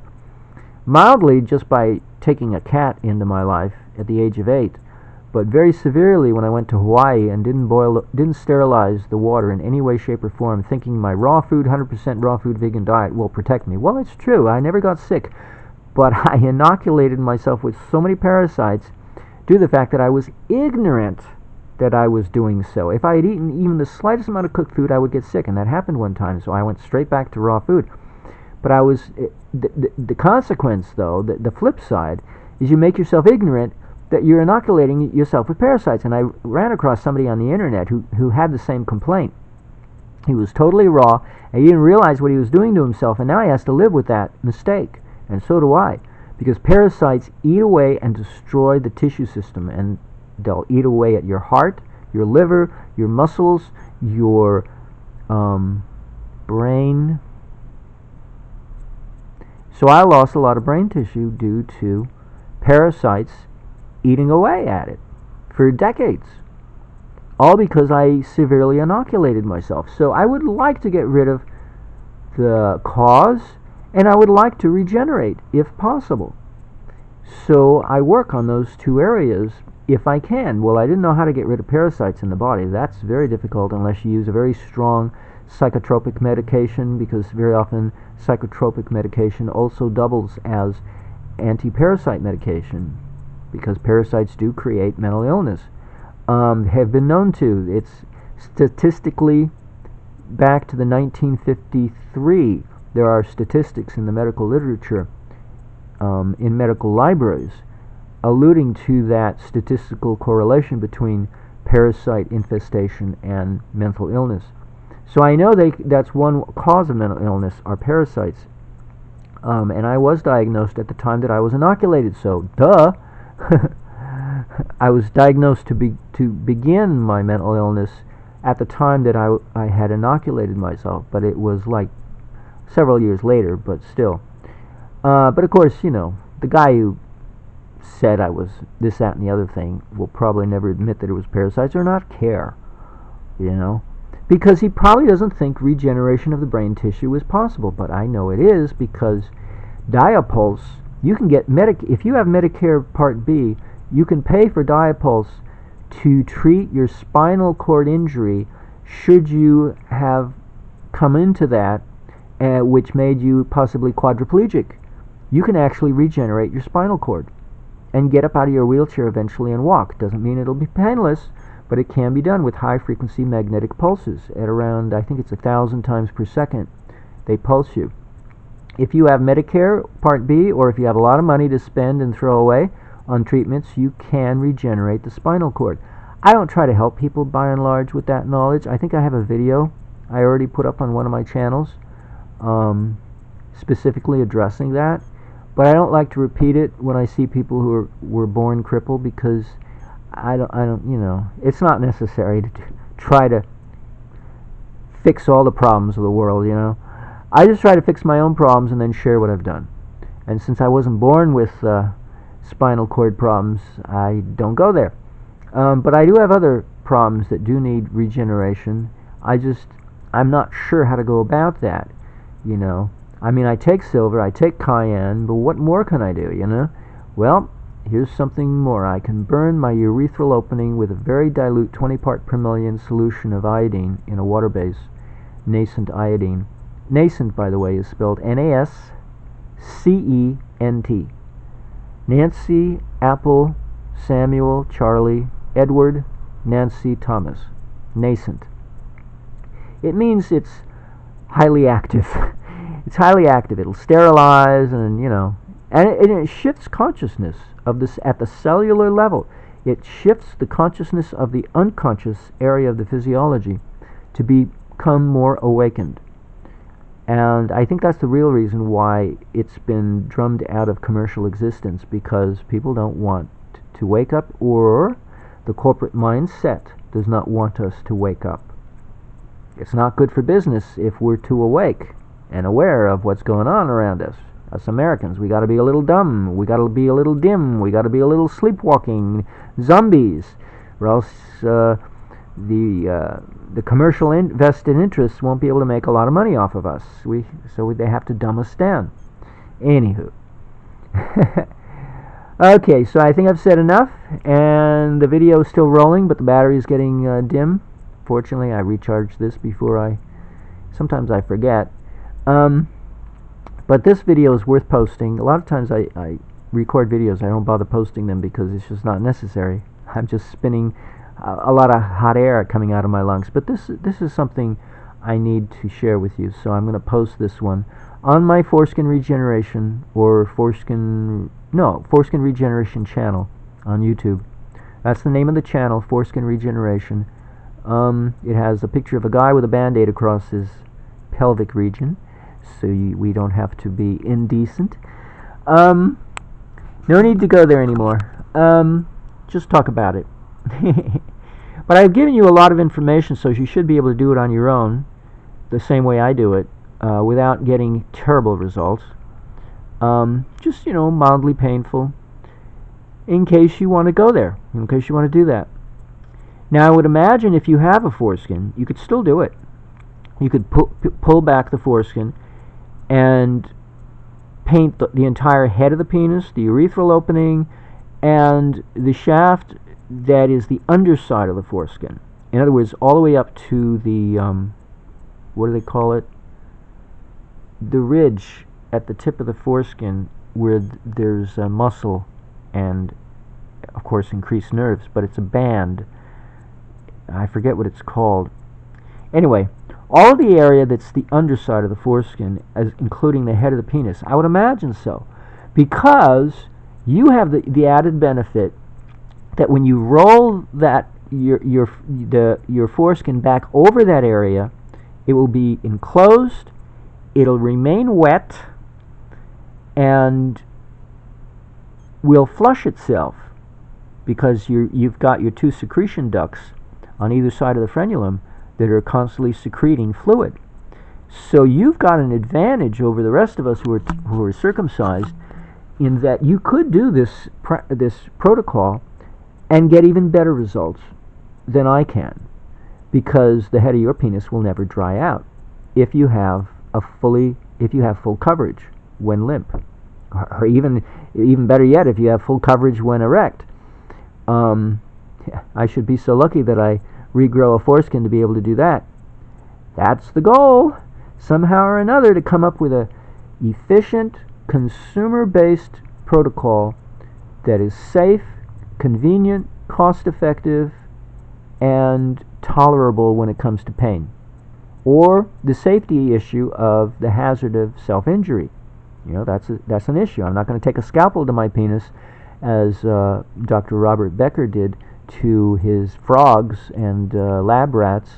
mildly just by taking a cat into my life at the age of 8, but very severely when I went to Hawaii and didn't sterilize the water in any way, shape, or form, thinking my raw food, 100% raw food vegan diet will protect me. Well, it's true. I never got sick, but I inoculated myself with so many parasites due to the fact that I was ignorant that I was doing so. If I had eaten even the slightest amount of cooked food, I would get sick, and that happened one time, so I went straight back to raw food. But the consequence, though, the flip side, is you make yourself ignorant that you're inoculating yourself with parasites. And I ran across somebody on the internet who had the same complaint. He was totally raw, and he didn't realize what he was doing to himself, and now he has to live with that mistake. And so do I, because parasites eat away and destroy the tissue system, and they'll eat away at your heart, your liver, your muscles, your brain. So I lost a lot of brain tissue due to parasites eating away at it for decades, all because I severely inoculated myself. So I would like to get rid of the cause, and I would like to regenerate if possible. So I work on those two areas if I can. Well, I didn't know how to get rid of parasites in the body. That's very difficult unless you use a very strong psychotropic medication, because very often psychotropic medication also doubles as anti-parasite medication, because parasites do create mental illness. Have been known to. It's statistically back to the 1953. There are statistics in the medical literature, in medical libraries, alluding to that statistical correlation between parasite infestation and mental illness. So I know that's one cause of mental illness, are parasites. And I was diagnosed at the time that I was inoculated, so duh. I was diagnosed to begin my mental illness at the time that I had inoculated myself, but it was like several years later, but still. But of course, the guy who said I was this, that, and the other thing will probably never admit that it was parasites or not care, because he probably doesn't think regeneration of the brain tissue is possible. But I know it is, because Diapulse, you can get if you have Medicare Part B, you can pay for Diapulse to treat your spinal cord injury should you have come into that, which made you possibly quadriplegic. You can actually regenerate your spinal cord and get up out of your wheelchair eventually and walk. Doesn't mean it'll be painless, but it can be done with high-frequency magnetic pulses at around, I think it's 1,000 times per second. They pulse you. If you have Medicare Part B, or if you have a lot of money to spend and throw away on treatments, you can regenerate the spinal cord. I don't try to help people by and large with that knowledge. I think I have a video I already put up on one of my channels specifically addressing that, but I don't like to repeat it when I see people who were born crippled, because I don't, it's not necessary to try to fix all the problems of the world, I just try to fix my own problems and then share what I've done. And since I wasn't born with spinal cord problems, I don't go there. But I do have other problems that do need regeneration. I'm not sure how to go about that, I take silver, I take cayenne, but what more can I do, Well, here's something more. I can burn my urethral opening with a very dilute 20 part per million solution of iodine in a water base, nascent iodine. Nascent, by the way, is spelled Nascent. Nancy, Apple, Samuel, Charlie, Edward, Nancy, Thomas. Nascent. It means it's highly active. It's highly active. It'll sterilize, and it shifts consciousness of this at the cellular level. It shifts the consciousness of the unconscious area of the physiology to become more awakened. And I think that's the real reason why it's been drummed out of commercial existence, because people don't want to wake up, or the corporate mindset does not want us to wake up. It's not good for business if we're too awake and aware of what's going on around us. Us Americans, we got to be a little dumb, we got to be a little dim, we got to be a little sleepwalking zombies, or else the commercial vested interests won't be able to make a lot of money off of us. So they have to dumb us down. Anywho. Okay, so I think I've said enough, and the video is still rolling, but the battery is getting dim. Fortunately, I recharged this before sometimes I forget. But this video is worth posting. A lot of times I record videos, I don't bother posting them because it's just not necessary. I'm just spinning a lot of hot air coming out of my lungs. But this is something I need to share with you, so I'm going to post this one on my Foreskin Regeneration or Foreskin Regeneration channel on YouTube. That's the name of the channel, Foreskin Regeneration. It has a picture of a guy with a band-aid across his pelvic region, so we don't have to be indecent. No need to go there anymore. Just talk about it. But I've given you a lot of information, so you should be able to do it on your own, the same way I do it, without getting terrible results. Just, mildly painful, in case you want to go there, in case you want to do that. Now, I would imagine if you have a foreskin, you could still do it. You could pull back the foreskin and paint the entire head of the penis, the urethral opening, and the shaft that is the underside of the foreskin. In other words, all the way up to the, what do they call it? The ridge at the tip of the foreskin where there's a muscle and, of course, increased nerves, but it's a band. I forget what it's called. Anyway, all of the area that's the underside of the foreskin, including the head of the penis, I would imagine so, because you have the added benefit that when you roll that your foreskin back over that area, it will be enclosed, it'll remain wet, and will flush itself because you've got your two secretion ducts on either side of the frenulum that are constantly secreting fluid. So you've got an advantage over the rest of us who are circumcised, in that you could do this protocol and get even better results than I can, because the head of your penis will never dry out if you have full coverage when limp, or even better yet, if you have full coverage when erect. I should be so lucky that I regrow a foreskin to be able to do that. That's the goal, somehow or another, to come up with a efficient, consumer-based protocol that is safe, convenient, cost-effective, and tolerable when it comes to pain, or the safety issue of the hazard of self-injury. That's an issue. I'm not going to take a scalpel to my penis, as Dr. Robert Becker did to his frogs and lab rats,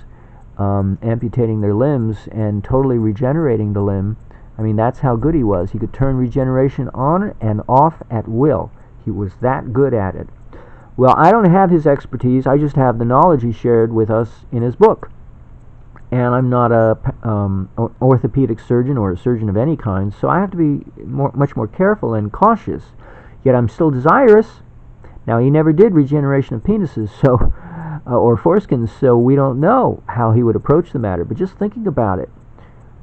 amputating their limbs and totally regenerating the limb. I mean, that's how good he was. He could turn regeneration on and off at will. He was that good at it. Well, I don't have his expertise. I just have the knowledge he shared with us in his book. And I'm not an orthopedic surgeon or a surgeon of any kind, so I have to be much more careful and cautious. Yet I'm still desirous. Now, he never did regeneration of penises, or foreskins, so we don't know how he would approach the matter. But just thinking about it,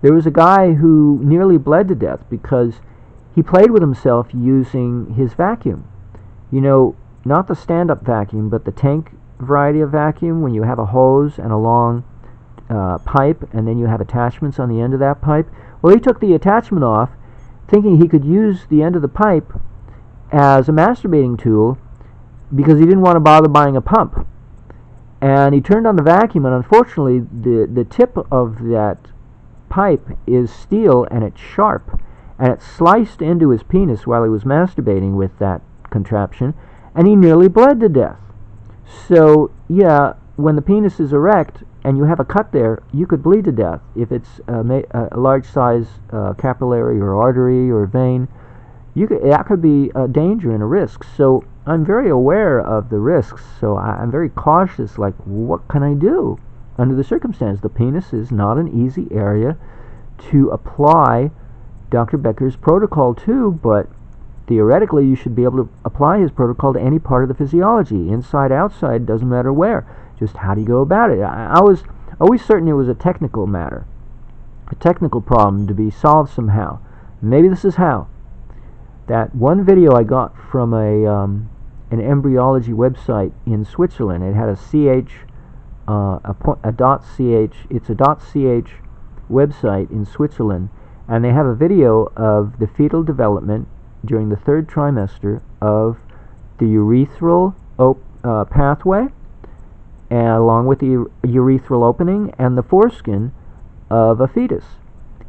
there was a guy who nearly bled to death because he played with himself using his vacuum. Not the stand-up vacuum, but the tank variety of vacuum, when you have a hose and a long pipe, and then you have attachments on the end of that pipe. Well, he took the attachment off, thinking he could use the end of the pipe as a masturbating tool because he didn't want to bother buying a pump. And he turned on the vacuum, and unfortunately, the tip of that pipe is steel, and it's sharp, and it sliced into his penis while he was masturbating with that contraption, and he nearly bled to death. So, yeah, when the penis is erect and you have a cut there, you could bleed to death. If it's a large size capillary or artery or vein, that could be a danger and a risk. So I'm very aware of the risks, so I'm very cautious, like, what can I do under the circumstance? The penis is not an easy area to apply Dr. Becker's protocol to, but theoretically you should be able to apply his protocol to any part of the physiology, inside, outside, doesn't matter where. Just how do you go about it? I was always certain it was a technical matter, a technical problem to be solved somehow. Maybe this is how. That one video I got from an embryology website in Switzerland. It had a .ch, a .ch. It's a .ch website in Switzerland, and they have a video of the fetal development during the 3rd trimester of the urethral pathway, and along with the urethral opening and the foreskin of a fetus.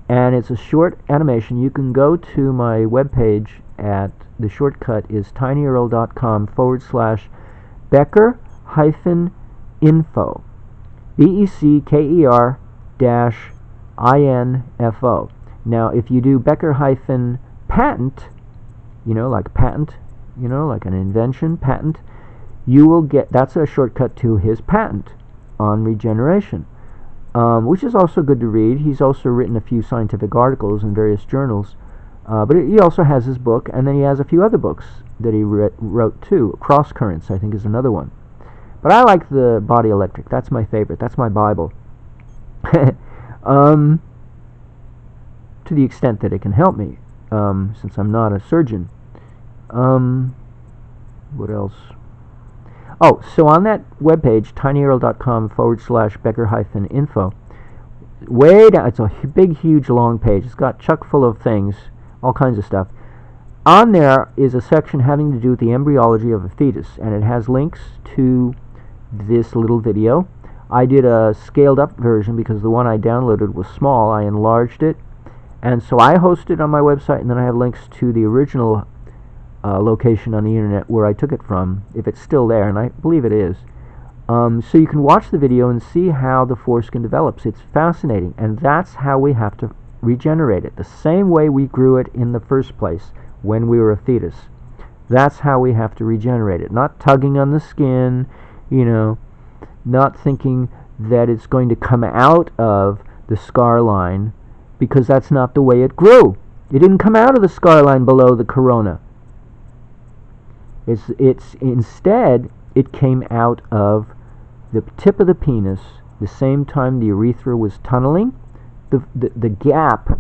And it's a short animation. You can go to my webpage at, the shortcut is tinyurl.com/Becker-info. BECKER-INFO. Now, if you do Becker-patent, like patent, like an invention, patent, you will get, that's a shortcut to his patent on regeneration, which is also good to read. He's also written a few scientific articles in various journals, but he also has his book, and then he has a few other books that he wrote too. Cross Currents, I think, is another one. But I like the Body Electric. That's my favorite. That's my Bible. To the extent that it can help me, since I'm not a surgeon. What else? Oh, so on that webpage, tinyurl.com/Becker-info, way down, it's a big, huge, long page. It's got chock full of things, all kinds of stuff. On there is a section having to do with the embryology of a fetus, and it has links to this little video. I did a scaled up version because the one I downloaded was small. I enlarged it, and so I host it on my website, and then I have links to the original location on the internet where I took it from, if it's still there, and I believe it is. So you can watch the video and see how the foreskin develops. It's fascinating, and that's how we have to regenerate it, the same way we grew it in the first place when we were a fetus. That's how we have to regenerate it, not tugging on the skin, not thinking that it's going to come out of the scar line, because that's not the way it grew. It didn't come out of the scar line below the corona. It's instead, it came out of the tip of the penis, the same time the urethra was tunneling. The gap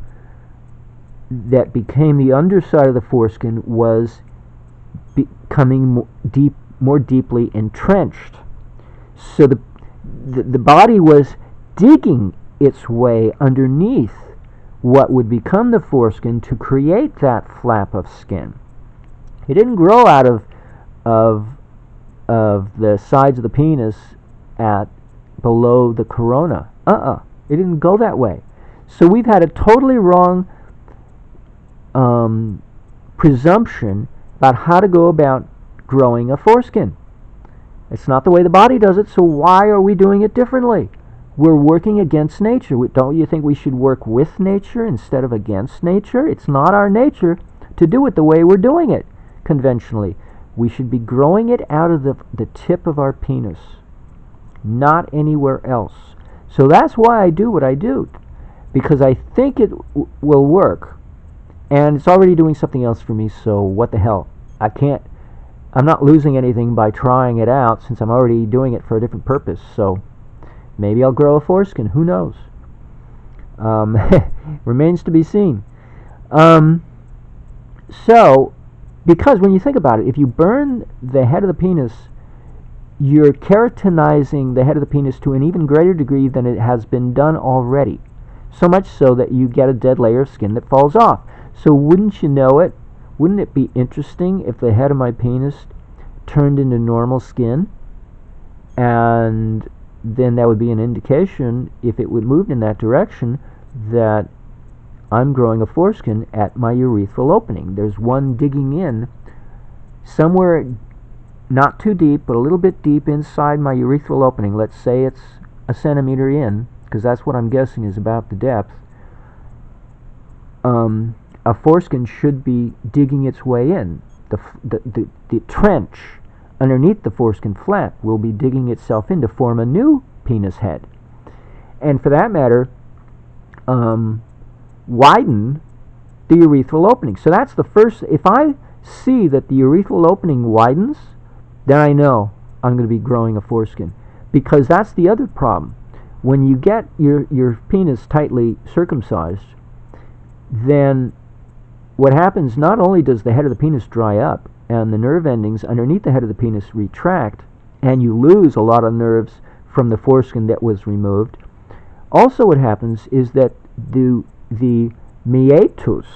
that became the underside of the foreskin was becoming more deeply entrenched. So the body was digging its way underneath what would become the foreskin to create that flap of skin. It didn't grow out of the sides of the penis at below the corona. It didn't go that way. So we've had a totally wrong presumption about how to go about growing a foreskin. It's not the way the body does it, so why are we doing it differently? We're working against nature. Don't you think we should work with nature instead of against nature? It's not our nature to do it the way we're doing it conventionally. We should be growing it out of the tip of our penis, not anywhere else. So that's why I do what I do, because I think it will work, and it's already doing something else for me, so what the hell? I'm not losing anything by trying it out, since I'm already doing it for a different purpose, so maybe I'll grow a foreskin, who knows? Remains to be seen. Because when you think about it, if you burn the head of the penis, you're keratinizing the head of the penis to an even greater degree than it has been done already. So much so that you get a dead layer of skin that falls off. So wouldn't you know it? Wouldn't it be interesting if the head of my penis turned into normal skin? And then that would be an indication, if it would move in that direction, that I'm growing a foreskin at my urethral opening. There's one digging in somewhere not too deep, but a little bit deep inside my urethral opening. Let's say it's a centimeter in, because that's what I'm guessing is about the depth. A foreskin should be digging its way in. The trench underneath the foreskin flap will be digging itself in to form a new penis head. And for that matter, widen the urethral opening. So that's the first. If I see that the urethral opening widens, then I know I'm going to be growing a foreskin. Because that's the other problem. When you get your penis tightly circumcised, then what happens, not only does the head of the penis dry up and the nerve endings underneath the head of the penis retract, and you lose a lot of nerves from the foreskin that was removed, also what happens is that the meatus,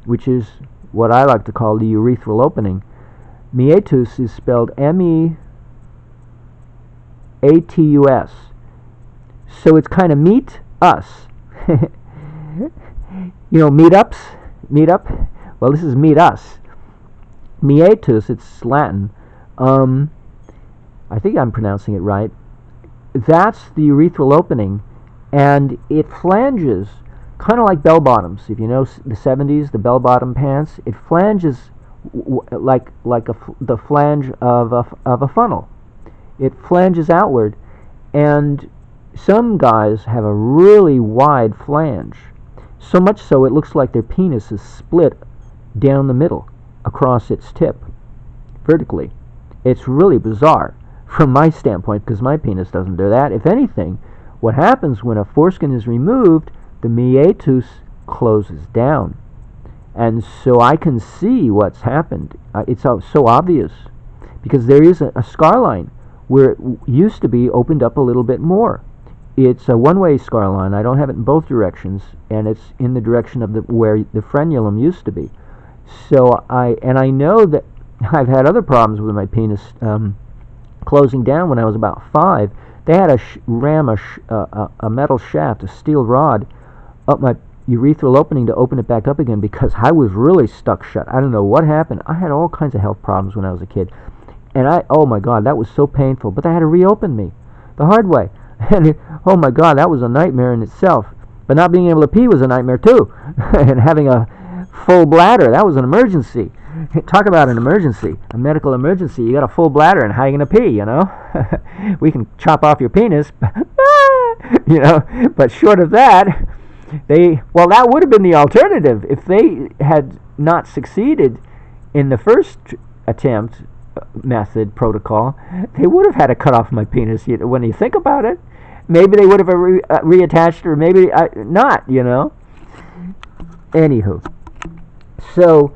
which is what I like to call the urethral opening, meatus is spelled M-E-A-T-U-S. So it's kind of meet us. You know, meet up. Well, this is meet us. Meatus, it's Latin. I think I'm pronouncing it right. That's the urethral opening, and it flanges, kind of like bell bottoms. If you know the 70s, the bell bottom pants, it flanges like the flange of a funnel. It flanges outward, and some guys have a really wide flange, so much so it looks like their penis is split down the middle across its tip vertically. It's really bizarre from my standpoint, because my penis doesn't do that. If anything, what happens when a foreskin is removed, the meatus closes down, and so I can see what's happened. It's so obvious, because there is a scar line where it used to be opened up a little bit more. It's a one-way scar line. I don't have it in both directions, and it's in the direction of where the frenulum used to be. So I know that I've had other problems with my penis closing down. When I was about 5, they had to ram a metal shaft, a steel rod, up my urethral opening to open it back up again, because I was really stuck shut. I don't know what happened. I had all kinds of health problems when I was a kid, and oh my God, that was so painful. But they had to reopen me the hard way, and oh my God, that was a nightmare in itself. But not being able to pee was a nightmare too, and having a full bladder, that was an emergency. Talk about an emergency, a medical emergency. You got a full bladder, and how are you going to pee, you know? We can chop off your penis, you know, but short of that, that would have been the alternative. If they had not succeeded in the first attempt, method, protocol, they would have had to cut off my penis. When you think about it, maybe they would have reattached, or maybe not, you know? Anywho, so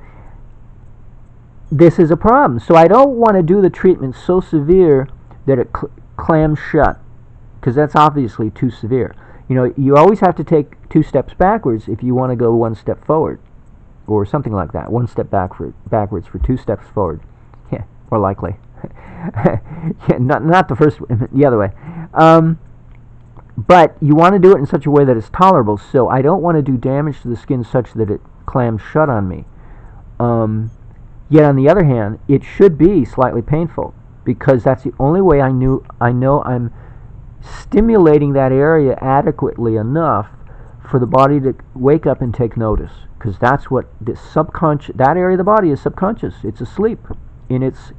this is a problem. So I don't want to do the treatment so severe that it clams shut, because that's obviously too severe. You know, you always have to take 2 steps backwards if you want to go 1 step forward, or something like that. 1 step backwards for 2 steps forward. Yeah, more likely. Yeah, not the first, the other way. But you want to do it in such a way that it's tolerable. So I don't want to do damage to the skin such that it clams shut on me. Yet on the other hand, it should be slightly painful, because that's the only way I know I'm stimulating that area adequately enough for the body to wake up and take notice. Because that's what that area of the body is subconscious. It's asleep in its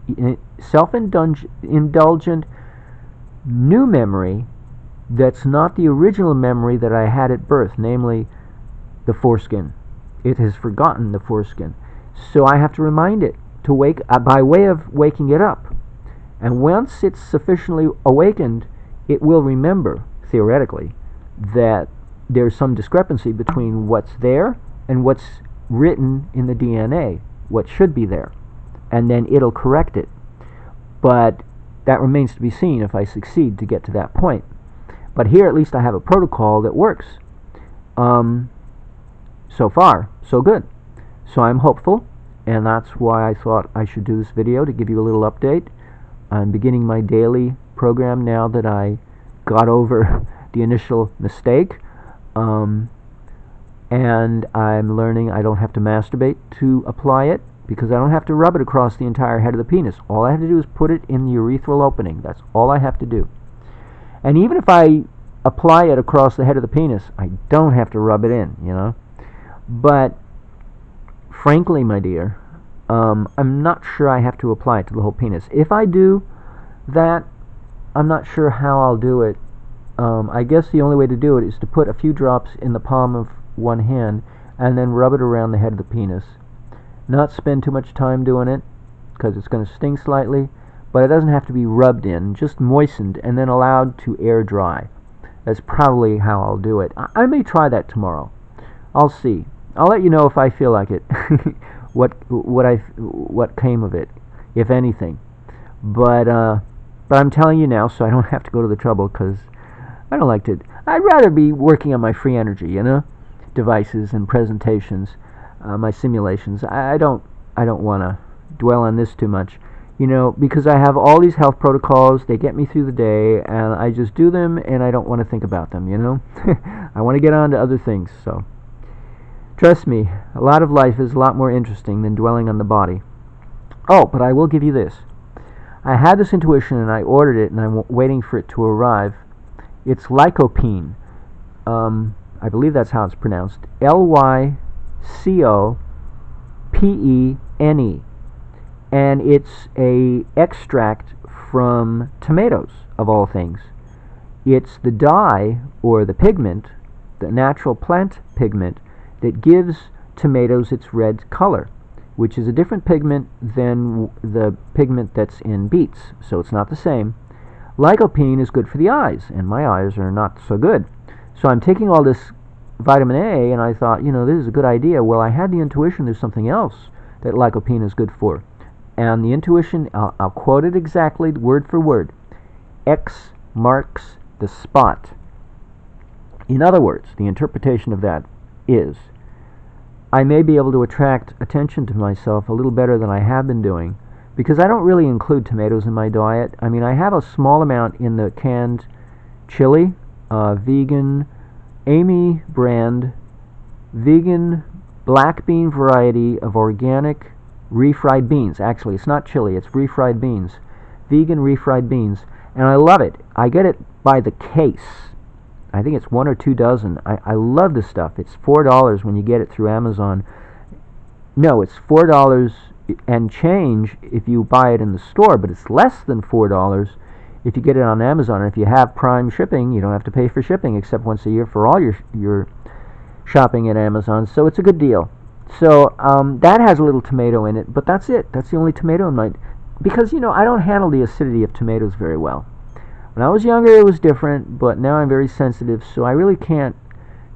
self-indulgent new memory that's not the original memory that I had at birth, namely the foreskin. It has forgotten the foreskin. So I have to remind it to wake by way of waking it up. And once it's sufficiently awakened, it will remember, theoretically, that there's some discrepancy between what's there and what's written in the DNA, what should be there. And then it'll correct it. But that remains to be seen if I succeed to get to that point. But here at least I have a protocol that works. So far, so good. So I'm hopeful, and that's why I thought I should do this video, to give you a little update. I'm beginning my daily program now that I got over the initial mistake. And I'm learning I don't have to masturbate to apply it, because I don't have to rub it across the entire head of the penis. All I have to do is put it in the urethral opening. That's all I have to do. And even if I apply it across the head of the penis, I don't have to rub it in, you know. But frankly, my dear, I'm not sure I have to apply it to the whole penis. If I do that, I'm not sure how I'll do it. I guess the only way to do it is to put a few drops in the palm of one hand and then rub it around the head of the penis. Not spend too much time doing it, because it's going to sting slightly, but it doesn't have to be rubbed in, just moistened and then allowed to air dry. That's probably how I'll do it. I may try that tomorrow. I'll see. I'll let you know if I feel like it. What came of it, if anything. But I'm telling you now, so I don't have to go to the trouble, because I don't like to. I'd rather be working on my free energy, devices and presentations, my simulations. I don't want to dwell on this too much, because I have all these health protocols. They get me through the day, and I just do them, and I don't want to think about them. I want to get on to other things. So trust me, a lot of life is a lot more interesting than dwelling on the body. Oh, but I will give you this. I had this intuition, and I ordered it, and I'm waiting for it to arrive. It's lycopene. I believe that's how it's pronounced. Lycopene. And it's a extract from tomatoes, of all things. It's the dye, or the pigment, the natural plant pigment, that gives tomatoes its red color, which is a different pigment than the pigment that's in beets, so it's not the same. Lycopene is good for the eyes, and my eyes are not so good. So I'm taking all this vitamin A, and I thought, this is a good idea. Well, I had the intuition there's something else that lycopene is good for. And the intuition, I'll quote it exactly, word for word. X marks the spot. In other words, the interpretation of that is, I may be able to attract attention to myself a little better than I have been doing, because I don't really include tomatoes in my diet. I mean, I have a small amount in the canned chili, vegan, Amy brand, vegan black bean variety of organic refried beans. Actually, it's not chili, it's refried beans. Vegan refried beans. And I love it. I get it by the case. I think it's 1 or 2 dozen. I love this stuff. It's $4 when you get it through Amazon. No, it's $4 and change if you buy it in the store, but it's less than $4 if you get it on Amazon. And if you have Prime shipping, you don't have to pay for shipping except once a year for all your shopping at Amazon. So it's a good deal. So that has a little tomato in it, but that's it. That's the only tomato in my... Because, I don't handle the acidity of tomatoes very well. When I was younger, it was different, but now I'm very sensitive, so I really can't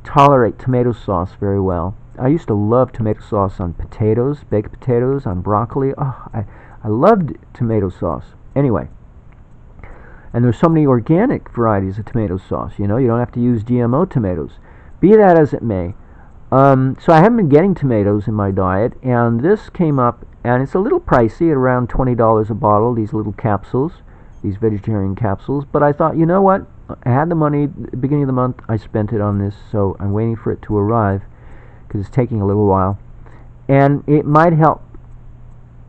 tolerate tomato sauce very well. I used to love tomato sauce on potatoes, baked potatoes, on broccoli. Oh, I loved tomato sauce. Anyway, and there's so many organic varieties of tomato sauce. You don't have to use GMO tomatoes. Be that as it may. So I haven't been getting tomatoes in my diet, and this came up, and it's a little pricey at around $20 a bottle, these little capsules, these vegetarian capsules. But I thought, you know what? I had the money at the beginning of the month. I spent it on this, so I'm waiting for it to arrive, because it's taking a little while. And it might help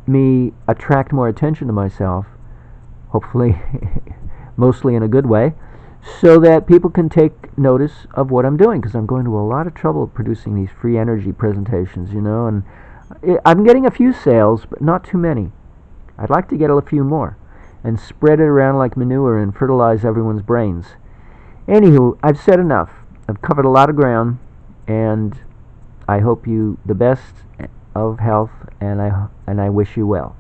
me attract more attention to myself, hopefully, mostly in a good way, so that people can take notice of what I'm doing, because I'm going to a lot of trouble producing these free energy presentations, and I'm getting a few sales, but not too many. I'd like to get a few more and spread it around like manure and fertilize everyone's brains. Anywho, I've said enough. I've covered a lot of ground, and I hope you the best of health, and I wish you well.